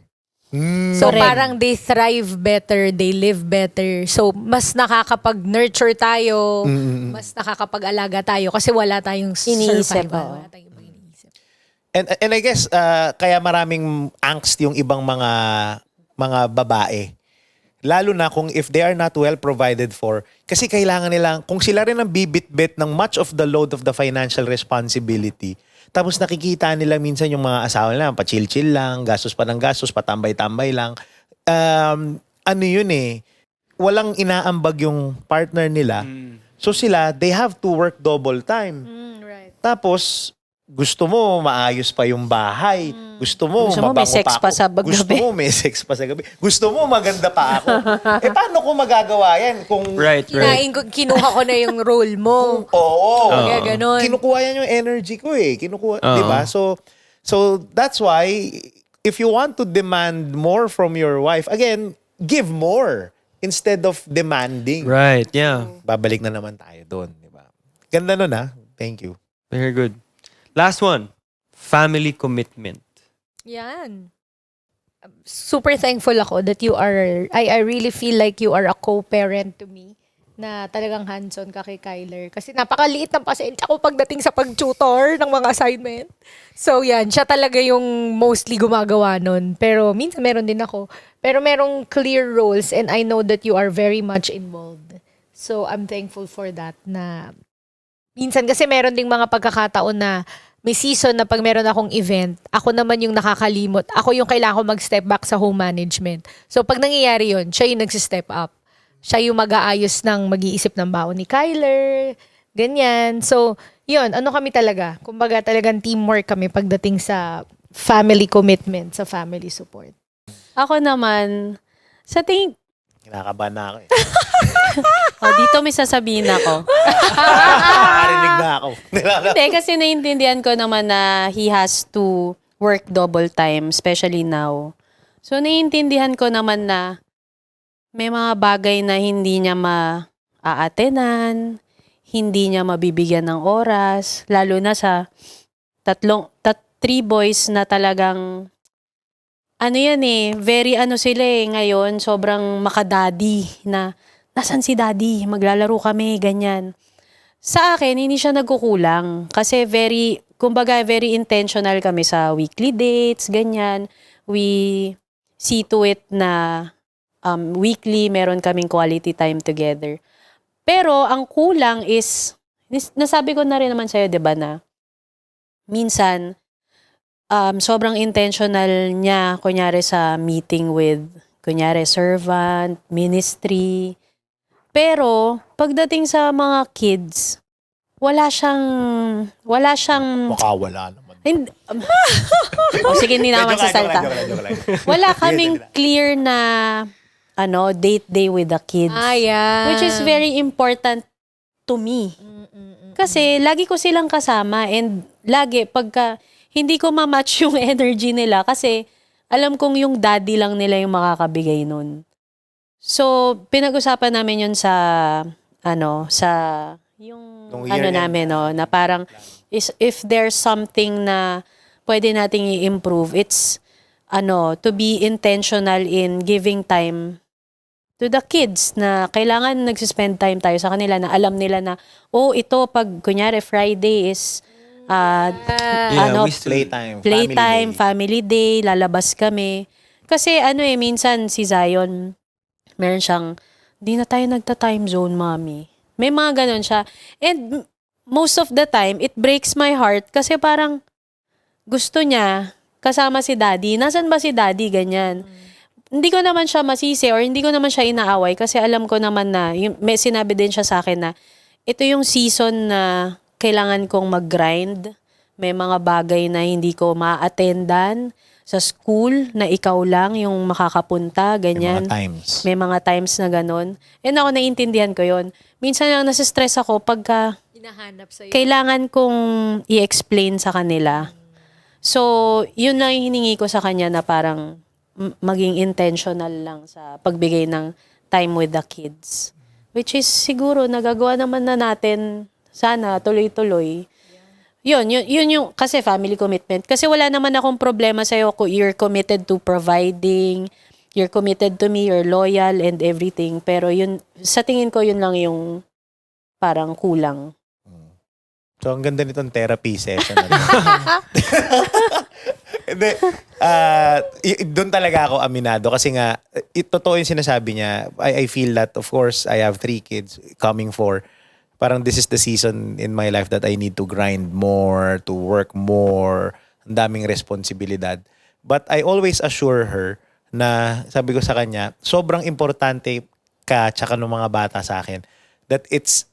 So Correct. parang they thrive better, they live better. So mas nakakapag-nurture tayo, mas nakakapag-alaga tayo kasi wala tayong Iniisip, survival. oo. Wala tayong ibang iniisip. And I guess, kaya maraming angst yung ibang mga mga babae. Lalo na kung if they are not well provided for. Kasi kailangan nilang, kung sila rin ang bibit-bit ng much of the load of the financial responsibility, tapos nakikita nila minsan yung mga asawa nila, pa-chill-chill lang, gastos pa ng gastos, patambay-tambay lang. Ano yun eh, walang inaambag yung partner nila. So sila, they have to work double time. Right. Tapos, gusto mo maayos pa yung bahay. Gusto mo Gusto mo may mabango sex pa ako. sa gabi. Gusto mo may sex pa sa gabi. Gusto mo maganda pa ako. Paano ko magagawa yan kung... Right. Kinuha ko na yung role mo. Oo. Kaya ganun. Kinukuha yan yung energy ko eh. Kinukuha, Oo. di ba? So that's why, if you want to demand more from your wife, again, give more instead of demanding. Right, yeah. Babalik na naman tayo doon, di ba? Ganda nun ah. Thank you. Very good. Last one. Family commitment. Yan. Super thankful ako that you are, I really feel like you are a co-parent to me na talagang hands-on ka kay Kyler. Kasi napakaliit ng pasensya ko pagdating sa pag-tutor ng mga assignment. So yan, siya talaga yung mostly gumagawa nun. Pero minsan meron din ako. Pero merong clear roles and I know that you are very much involved. So I'm thankful for that na minsan kasi meron ding mga pagkakataon na may season na pag meron akong event, ako naman yung nakakalimot. Ako yung kailangan ko mag-step back sa home management. So pag nangyayari yun, siya yung nag-step up. Siya yung mag-aayos ng mag-iisip ng baon ni Kyler. Ganyan. So, yun. Ano kami talaga? Kumbaga talagang teamwork kami pagdating sa family commitment, sa family support. Ako naman, sa tingin, Kinakabahan na ako eh. dito may sasabihin ako. Nakakarinig na ako. Hindi, kasi naiintindihan ko naman na he has to work double time, especially now. So, naiintindihan ko naman na may mga bagay na hindi niya maaatenan, hindi niya mabibigyan ng oras, lalo na sa three boys na talagang ano yan eh, very ano sila eh, ngayon, sobrang makadaddy na, nasan si daddy? Maglalaro kami, ganyan. Sa akin, hindi siya nagkukulang. Kasi kumbaga, very intentional kami sa weekly dates, ganyan. We see to it na weekly, meron kaming quality time together. Pero, ang kulang is, nasabi ko na rin naman sa'yo, di ba, na minsan, sobrang intentional niya, kunyari sa meeting with, kunyari servant, ministry. Pero, pagdating sa mga kids, wala siyang, Baka wala naman. sige, hindi na ako magsasalta. Joke lang. Wala kaming clear na, date day with the kids. Yan. Which is very important to me. Kasi, lagi ko silang kasama and lagi, pagka, hindi ko ma-match yung energy nila kasi alam kong yung daddy lang nila yung makakabigay nun. So, pinag-usapan namin yun sa yung Nung year end. namin, na parang if there's something na pwede nating i-improve, it's to be intentional in giving time to the kids na kailangan nagsispend time tayo sa kanila na alam nila na, ito pag kunyari Friday is playtime, family day, lalabas kami. Kasi minsan si Zion, meron siyang, di na tayo nagta-time zone, mommy. May mga ganon siya. And most of the time, it breaks my heart kasi parang gusto niya kasama si daddy. Nasaan ba si daddy? Ganyan. Hindi ko naman siya masisi or hindi ko naman siya inaaway kasi alam ko naman na, may sinabi din siya sa akin na ito yung season na kailangan kong mag-grind. May mga bagay na hindi ko ma-attendan sa school na ikaw lang yung makakapunta, ganyan. May mga times na ganon. And ako naiintindihan ko yon. Minsan lang nasistress ako pagka kailangan kong i-explain sa kanila. So, yun na yung hiningi ko sa kanya na parang maging intentional lang sa pagbigay ng time with the kids. Which is siguro nagagawa naman na natin sana tuloy-tuloy. Yun yung kasi family commitment. Kasi wala naman akong problema sa'yo kung you're committed to providing, you're committed to me, you're loyal and everything. Pero yun, sa tingin ko yun lang yung parang kulang. So, ang ganda nitong therapy session. Hindi. Doon talaga ako aminado kasi nga, totoo yung sinasabi niya. I feel that, of course, I have 3 kids coming 4. Parang this is the season in my life that I need to grind more, to work more, ang daming responsibilidad. But I always assure her na, sabi ko sa kanya, sobrang importante ka tsaka ng mga bata sa akin that it's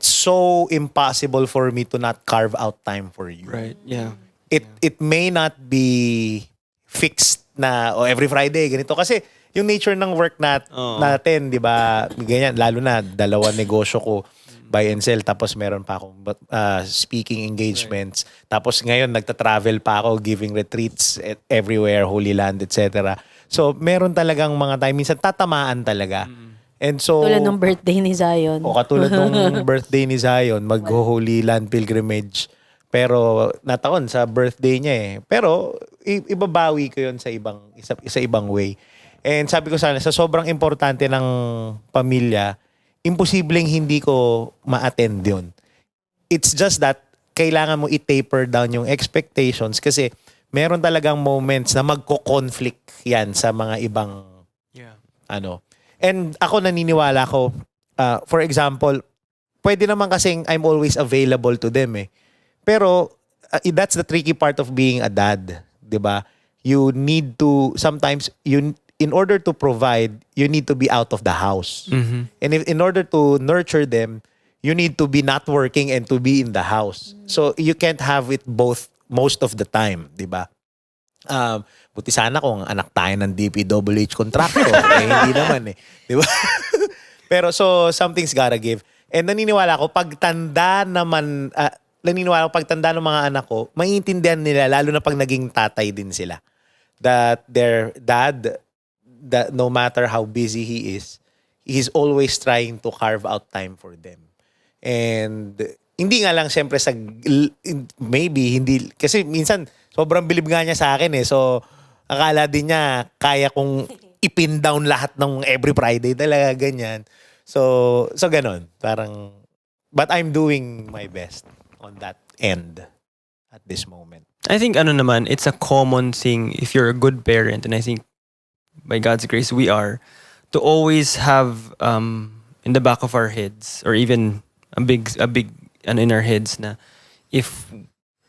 so impossible for me to not carve out time for you. Right. Yeah. It may not be fixed na every Friday ganito kasi yung nature ng work natin, 'di ba? Ganyan lalo na 2 negosyo ko, buy and sell, tapos meron pa akong speaking engagements. Tapos ngayon nagta-travel pa ako, giving retreats everywhere, Holy Land, etc. So meron talagang mga time minsan tatamaan talaga. And so Tulad ng birthday ni Zion. o katulad nung birthday ni Zion, mag-Holy Land pilgrimage. Pero nataon sa birthday niya eh. Pero ibabawi ko 'yon sa ibang way. And sabi ko sana, sa sobrang importante ng pamilya, imposibleng hindi ko ma-attend yun. It's just that kailangan mo i-taper down yung expectations kasi meron talagang moments na magko-conflict yan sa mga ibang Yeah. And ako naniniwala ko, for example, pwede naman kasing I'm always available to them eh. Pero that's the tricky part of being a dad, 'di ba? You need to sometimes in order to provide, you need to be out of the house. And in order to nurture them, you need to be not working and to be in the house. So you can't have it both most of the time, 'di ba? Buti sana kung anak tayo ng DPWH contractor. Hindi naman eh. 'Di ba? Pero so something's gotta give. And naniniwala ko pagtanda naman pagtanda ng mga anak ko, maiintindihan nila lalo na pag naging tatay din sila. That their dad, that no matter how busy he is, he's always trying to carve out time for them. And hindi nga lang siyempre maybe hindi kasi minsan sobrang bilib nga niya sa akin eh. So akala din niya kaya kong ipin down lahat ng every Friday talaga ganyan. So ganon. Parang but I'm doing my best on that end at this moment. I think naman, it's a common thing if you're a good parent, and I think by God's grace we are, to always have in the back of our heads or even a big in our heads na if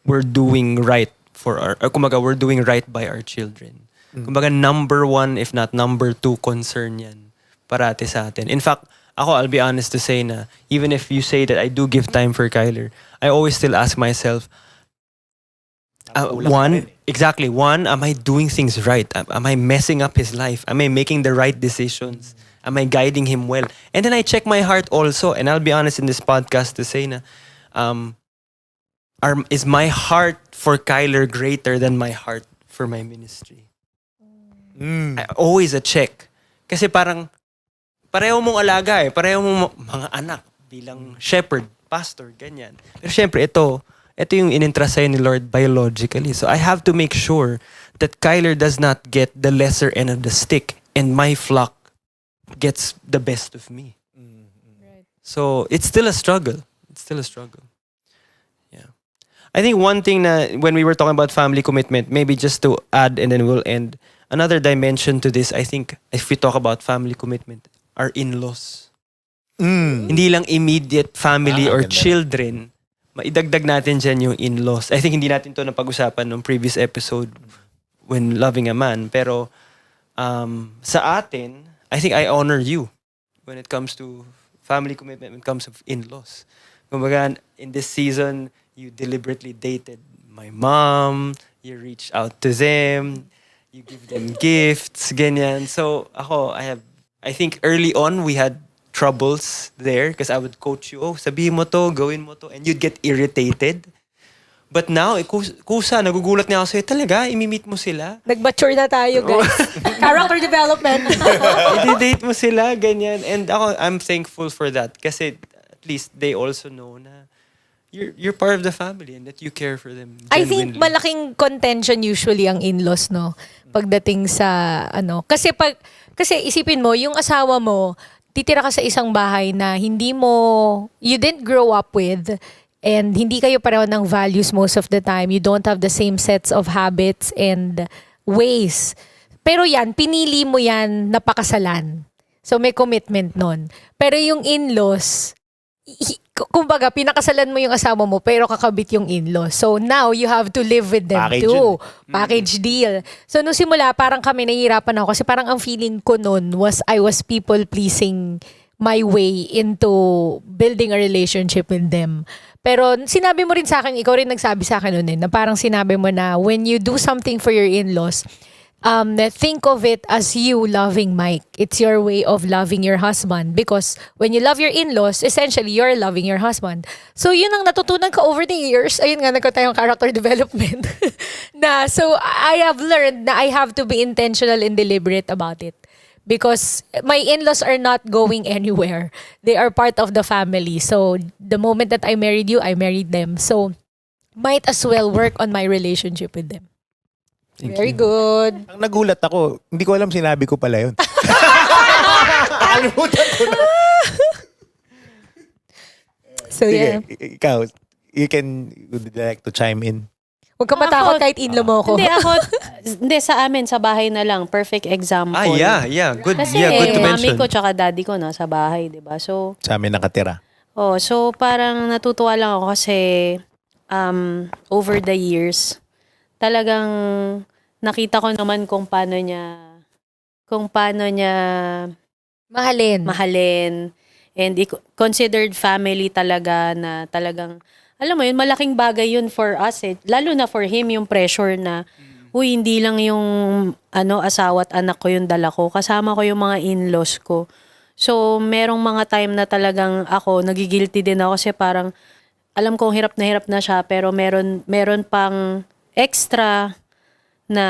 we're doing right for kumbaga we're doing right by our children. Kumbaga number 1 if not number 2 concern yan parati sa atin. In fact, I'll be honest to say na even if you say that I do give time for Kyler, I always still ask myself, one, am I doing things right? Am I messing up his life? Am I making the right decisions? Am I guiding him well? And then I check my heart also, and I'll be honest in this podcast to say na, is my heart for Kyler greater than my heart for my ministry? Always a check. Kasi parang, pareho mong alaga eh. Pareho mong mga anak bilang shepherd, pastor, ganyan. Pero syempre, ito yung in-entrust sa'yo ni Lord biologically. So I have to make sure that Kyler does not get the lesser end of the stick and my flock gets the best of me. Right. So it's still a struggle. Yeah. I think one thing na when we were talking about family commitment, maybe just to add and then we'll end, another dimension to this, I think, if we talk about family commitment, are in-laws. Hindi lang immediate family or ganda. children. Maidagdag natin dyan yung in-laws. I think hindi natin to napag-usapan nung previous episode when loving a man. Pero sa atin, I think I honor you when it comes to family commitment, when it comes to in-laws. Kumbaga, in this season, you deliberately dated my mom, you reached out to them, you give them gifts, ganyan. So I think early on, we had troubles there because I would coach you, sabihin mo to, gawin mo to, and you'd get irritated. But now, kusa, nagugulat niya ako sa'yo, talaga, imimit mo sila. Nag-mature na tayo, guys. Character development. I-date mo sila, ganyan. And I'm thankful for that kasi at least they also know na you're part of the family and that you care for them genuinely. I think malaking contention usually ang in-laws, no? Pagdating sa, kasi isipin mo, yung asawa mo, titira ka sa isang bahay na you didn't grow up with, and hindi kayo pareho ng values most of the time. You don't have the same sets of habits and ways. Pero yan, pinili mo yan na pakasalan. So may commitment nun. Pero yung in-laws, kumbaga, pinakasalan mo yung asawa mo pero kakabit yung in-laws. So now, you have to live with them Package too. Package deal. So nung simula, parang kami nahihirapan ako kasi parang ang feeling ko nun was I was people-pleasing my way into building a relationship with them. Pero sinabi mo rin sa akin, ikaw rin nagsabi sa akin nun na parang sinabi mo na when you do something for your in-laws, think of it as you loving Mike. It's your way of loving your husband because when you love your in-laws, essentially, you're loving your husband. So, yun ang natutunan ko over the years. Ayun nga, nagkaroon tayong character development. So, I have learned na I have to be intentional and deliberate about it. Because my in-laws are not going anywhere. They are part of the family. So, the moment that I married you, I married them. So, might as well work on my relationship with them. Very good. Ang nagulat ako, hindi ko alam sinabi ko pala yun. Nakalimutan ko na. So, Sige, yeah. ikaw, would you like to chime in? Huwag ka matakot kahit in-law mo ko. Hindi, sa amin, sa bahay na lang. Perfect example. Yeah. Good, Kasi good to mami mention. ko tsaka daddy ko nasa bahay, di ba? So, Sa amin nakatira. so parang natutuwa lang ako kasi over the years, talagang nakita ko naman kung paano niya mahalin and considered family talaga na talagang, alam mo yun, malaking bagay yun for us eh. Lalo na for him, yung pressure na, uy, hindi lang yung asawa at anak ko yung dala ko. Kasama ko yung mga in-laws ko. So, merong mga time na talagang ako, nagigilty din ako kasi parang, alam kong hirap na siya, pero meron pang extra na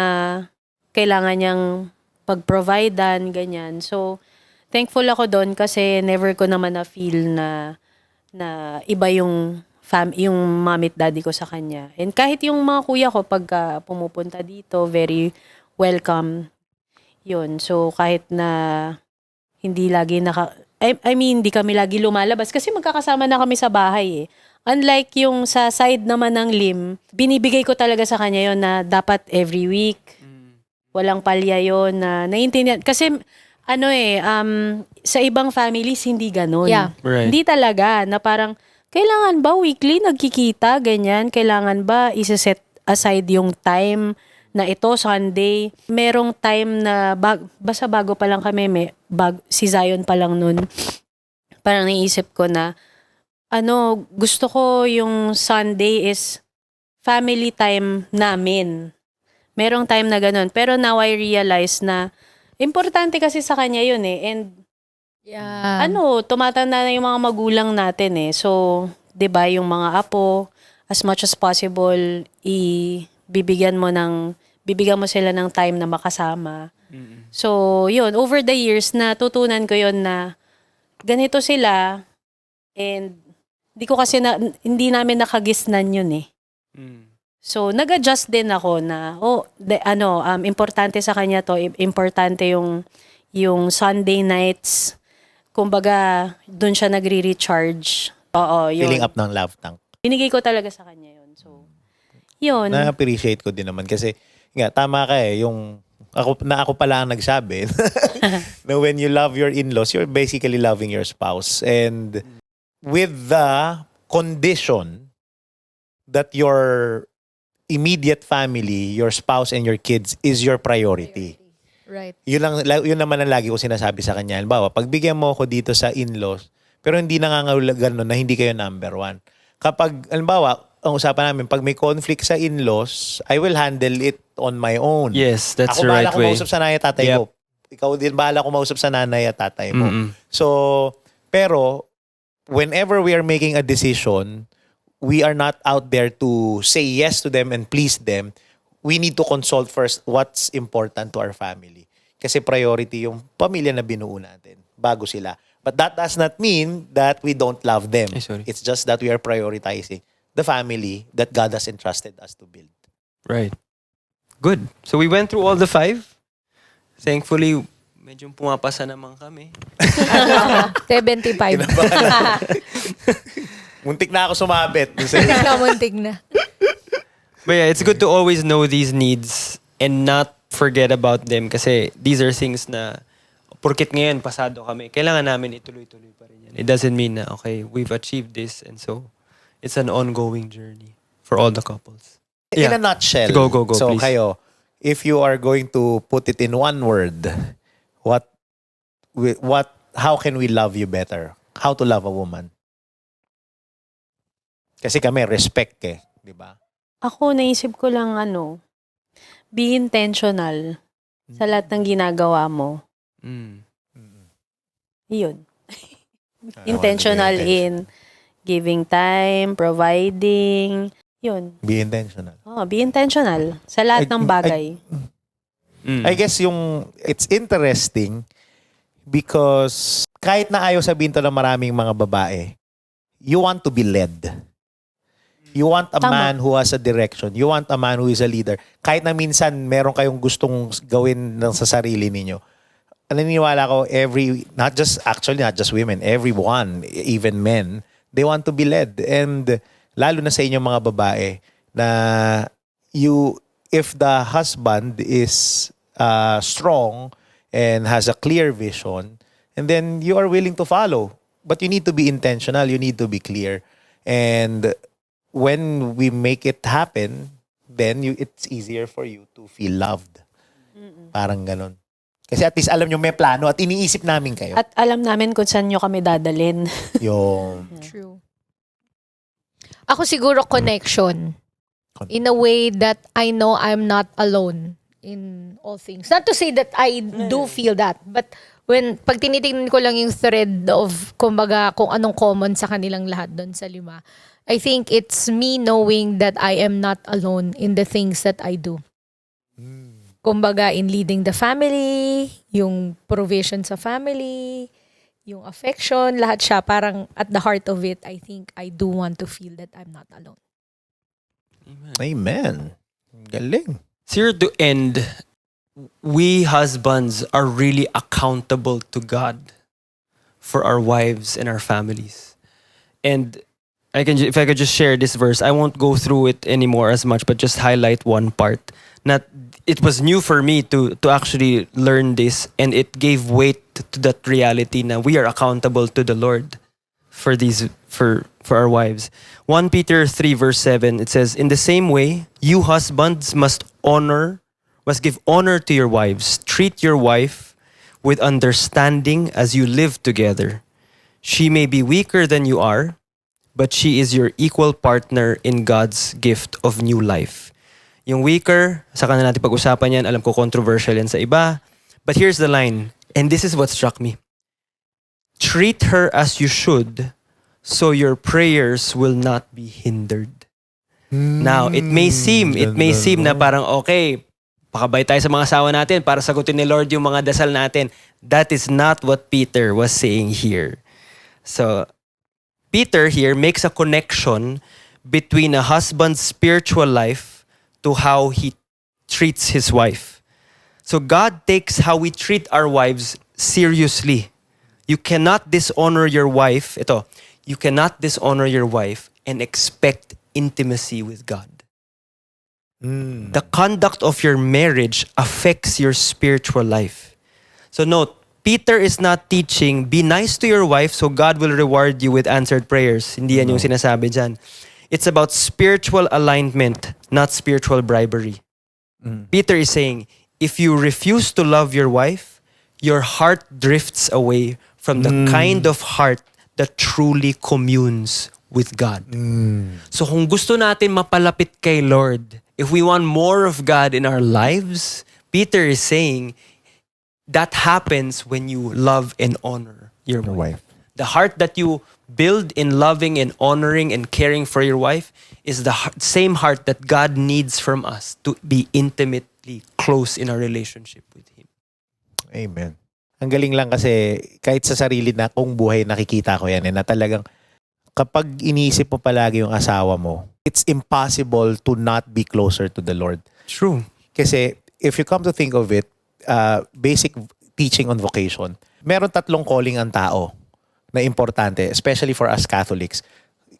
kailangan niyang pag-providean, ganyan. So, thankful ako doon kasi never ko naman na-feel na iba yung yung mami at daddy ko sa kanya. And kahit yung mga kuya ko pagka pumupunta dito, very welcome. Yun. So, kahit na hindi lagi hindi kami lagi lumalabas kasi magkakasama na kami sa bahay eh. Unlike yung sa side naman ng Lim, binibigay ko talaga sa kanya yon na dapat every week. Walang palya yon na naiintindihan. Kasi sa ibang families hindi ganun. Yeah. Right. Hindi talaga na parang kailangan ba weekly nagkikita, ganyan? Kailangan ba isa-set aside yung time na ito, Sunday? Merong time na, basta bago pa lang kami, si Zion pa lang nun, parang naisip ko na, gusto ko yung Sunday is family time namin. Merong time na ganun. Pero now I realize na importante kasi sa kanya yun eh. And Yeah. tumatanda na yung mga magulang natin eh. So, 'di ba, yung mga apo, as much as possible, bibigyan mo sila ng time na makasama. So, yun, over the years, natutunan ko yun na ganito sila and hindi namin nakagisnan yun eh. So, nag-adjust din ako na, importante sa kanya to, importante yung Sunday nights. Kumbaga, doon siya nagre-recharge. Oo, yun. Filling up ng love tank. Binigay ko talaga sa kanya yun. So, yun. Na-appreciate ko din naman kasi, tama ka eh, ako pala ang nagsabi na when you love your in-laws, you're basically loving your spouse. And with the condition that your immediate family, your spouse and your kids is your priority. Right. Yun naman ang lagi ko sinasabi sa kanya. Halimbawa, pagbigyan mo ako dito sa in-laws, pero hindi nangangahulugan nun na hindi kayo number one. Kapag, halimbawa, ang usapan namin, pag may conflict sa in-laws, I will handle it on my own. Yes, that's Ako the right bahala ko way. mausap sa nanay at tatay ko. Ikaw din bahala ko mausap sa nanay at tatay mo. So, pero, whenever we are making a decision, we are not out there to say yes to them and please them. We need to consult first what's important to our family. Kasi priority yung pamilya na binuo natin bago sila. But that does not mean that we don't love them. Ay, sorry. It's just that we are prioritizing the family that God has entrusted us to build. Right. Good. So we went through all the 5. Thankfully, medyo pumapasa naman kami. 75. Muntik na ako sumabit. Kamuntik na. But yeah, it's good to always know these needs and not forget about them kasi these are things na porkit ngayon pasado kami, kailangan namin ituloy-tuloy pa rin yan. It doesn't mean na, okay, we've achieved this and so it's an ongoing journey for all the couples. In a nutshell. Go, So please. kayo, if you are going to put it in one word, how can we love you better? How to love a woman? Kasi kami, respect di ba? Ako, naisip ko lang be intentional sa lahat ng ginagawa mo. Mm. Yun. Intentional in giving time, providing. Yun. Be intentional. Be intentional sa lahat ng bagay. Mm. I guess it's interesting because kahit na ayaw sabihin to ng maraming mga babae, you want to be led. You want a Tama. man who has a direction. You want a man who is a leader. Kahit na minsan meron kayong gustong gawin sa sarili ninyo. Naniniwala ko not just women, everyone, even men, they want to be led. And lalo na sa inyong mga babae na if the husband is strong and has a clear vision, and then you are willing to follow. But you need to be intentional. You need to be clear. And when we make it happen, then it's easier for you to feel loved. Parang ganon. Kasi at least alam nyo may plano at iniisip namin kayo. At alam namin kung saan nyo kami dadalhin. Yung True. Ako siguro connection. In a way that I know I'm not alone in all things. Not to say that I do feel that, but pag tinitingnan ko lang yung thread of, kumbaga, kung anong common sa kanilang lahat doon sa 5, I think it's me knowing that I am not alone in the things that I do. Kumbaga, in leading the family, yung provision sa family, yung affection, lahat siya, parang at the heart of it, I think I do want to feel that I'm not alone. Amen. Galing. Here to end, we husbands are really accountable to God for our wives and our families. And if I could just share this verse, I won't go through it anymore as much, but just highlight one part. It was new for me to actually learn this, and it gave weight to that reality na we are accountable to the Lord for our wives. 1 Peter 3 verse 7, it says, "In the same way, you husbands must give honor to your wives. Treat your wife with understanding as you live together. She may be weaker than you are, but she is your equal partner in God's gift of new life." Yung weaker, saka na natin pag-usapan yan. Alam ko controversial yan sa iba. But here's the line, and this is what struck me. Treat her as you should, so your prayers will not be hindered. Now, it may seem na parang, okay, pakabay tayo sa mga asawa natin para sagutin ni Lord yung mga dasal natin. That is not what Peter was saying here. So, Peter here makes a connection between a husband's spiritual life to how he treats his wife. So God takes how we treat our wives seriously. You cannot dishonor your wife. You cannot dishonor your wife and expect intimacy with God. The conduct of your marriage affects your spiritual life. So note, Peter is not teaching, be nice to your wife so God will reward you with answered prayers. Hindi yan yung sinasabi dyan. It's about spiritual alignment, not spiritual bribery. Peter is saying, if you refuse to love your wife, your heart drifts away from the kind of heart that truly communes with God. So kung gusto natin mapalapit kay Lord, if we want more of God in our lives, Peter is saying, that happens when you love and honor your wife. The heart that you build in loving and honoring and caring for your wife is the same heart that God needs from us to be intimately close in our relationship with Him. Amen. Ang galing lang kasi kahit sa sarili na kong buhay nakikita ko yan na talagang kapag iniisip mo palagi yung asawa mo, it's impossible to not be closer to the Lord. True. Kasi if you come to think of it, basic teaching on vocation, meron 3 calling ang tao na importante, especially for us Catholics.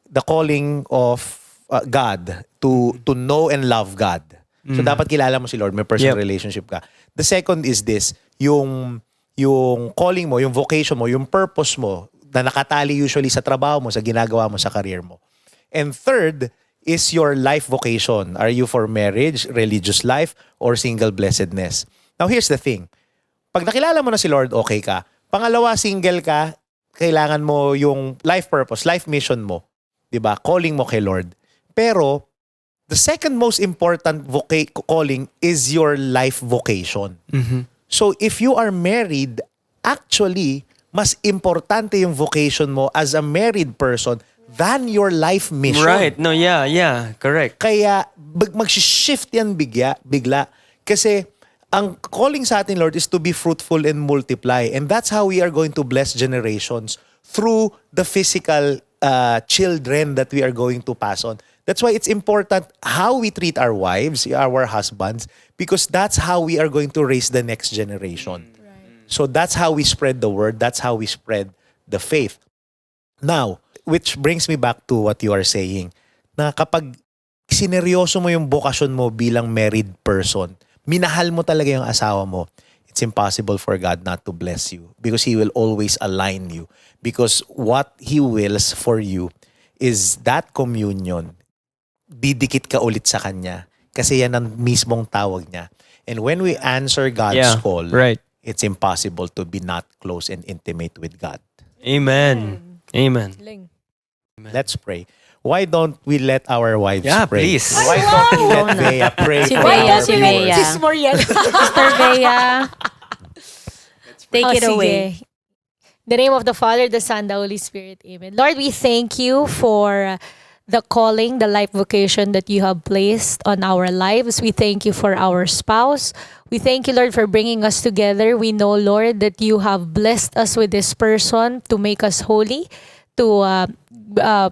The calling of God to know and love God. So dapat kilala mo si Lord, may personal Yep. relationship ka. The second is this, yung calling mo, yung vocation mo, yung purpose mo na nakatali usually sa trabaho mo, sa ginagawa mo sa career mo. And third is your life vocation. Are you for marriage, religious life, or single blessedness? Now here's the thing. Pag nakilala mo na si Lord, okay ka. Pangalawa, single ka, kailangan mo yung life purpose, life mission mo. 'Di ba? Calling mo kay Lord. Pero the second most important calling is your life vocation. So if you are married, actually, mas importante yung vocation mo as a married person than your life mission. Right. No, yeah. Correct. Kaya mag-shift yan bigla. Kasi ang calling sa atin, Lord, is to be fruitful and multiply. And that's how we are going to bless generations through the physical children that we are going to pass on. That's why it's important how we treat our wives, our husbands, because that's how we are going to raise the next generation. So that's how we spread the word. That's how we spread the faith. Now, which brings me back to what you are saying, na kapag sineryoso mo yung bokasyon mo bilang married person, minahal mo talaga yung asawa mo, it's impossible for God not to bless you because He will always align you. Because what He wills for you is that communion. Didikit ka ulit sa Kanya kasi yan ang mismong tawag niya. And when we answer God's call, Right. it's impossible to be not close and intimate with God. Amen. Amen. Galing. Let's pray. Why don't we let our wives Yeah, pray? please. Why don't we let Bea pray Si for Why Bea, our don't you Bea. let viewers? Sis Moriel? Sister Bea, take it sige. away. In the name of the Father, the Son, the Holy Spirit. Amen. Lord, we thank you for the calling, the life vocation that you have placed on our lives. We thank you for our spouse. We thank you, Lord, for bringing us together. We know, Lord, that you have blessed us with this person to make us holy, to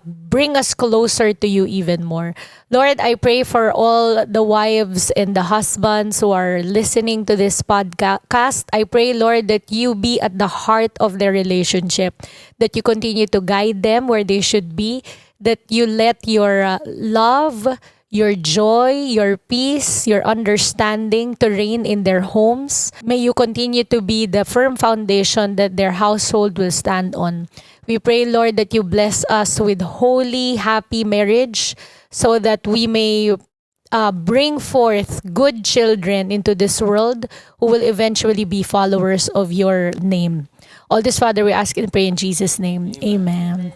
bring us closer to you even more. Lord, I pray for all the wives and the husbands who are listening to this podcast. I pray, Lord, that you be at the heart of their relationship, that you continue to guide them where they should be, that you let your love, your joy, your peace, your understanding to reign in their homes. May you continue to be the firm foundation that their household will stand on. We pray, Lord, that you bless us with holy, happy marriage so that we may bring forth good children into this world who will eventually be followers of your name. All this, Father, we ask and pray in Jesus' name. Amen.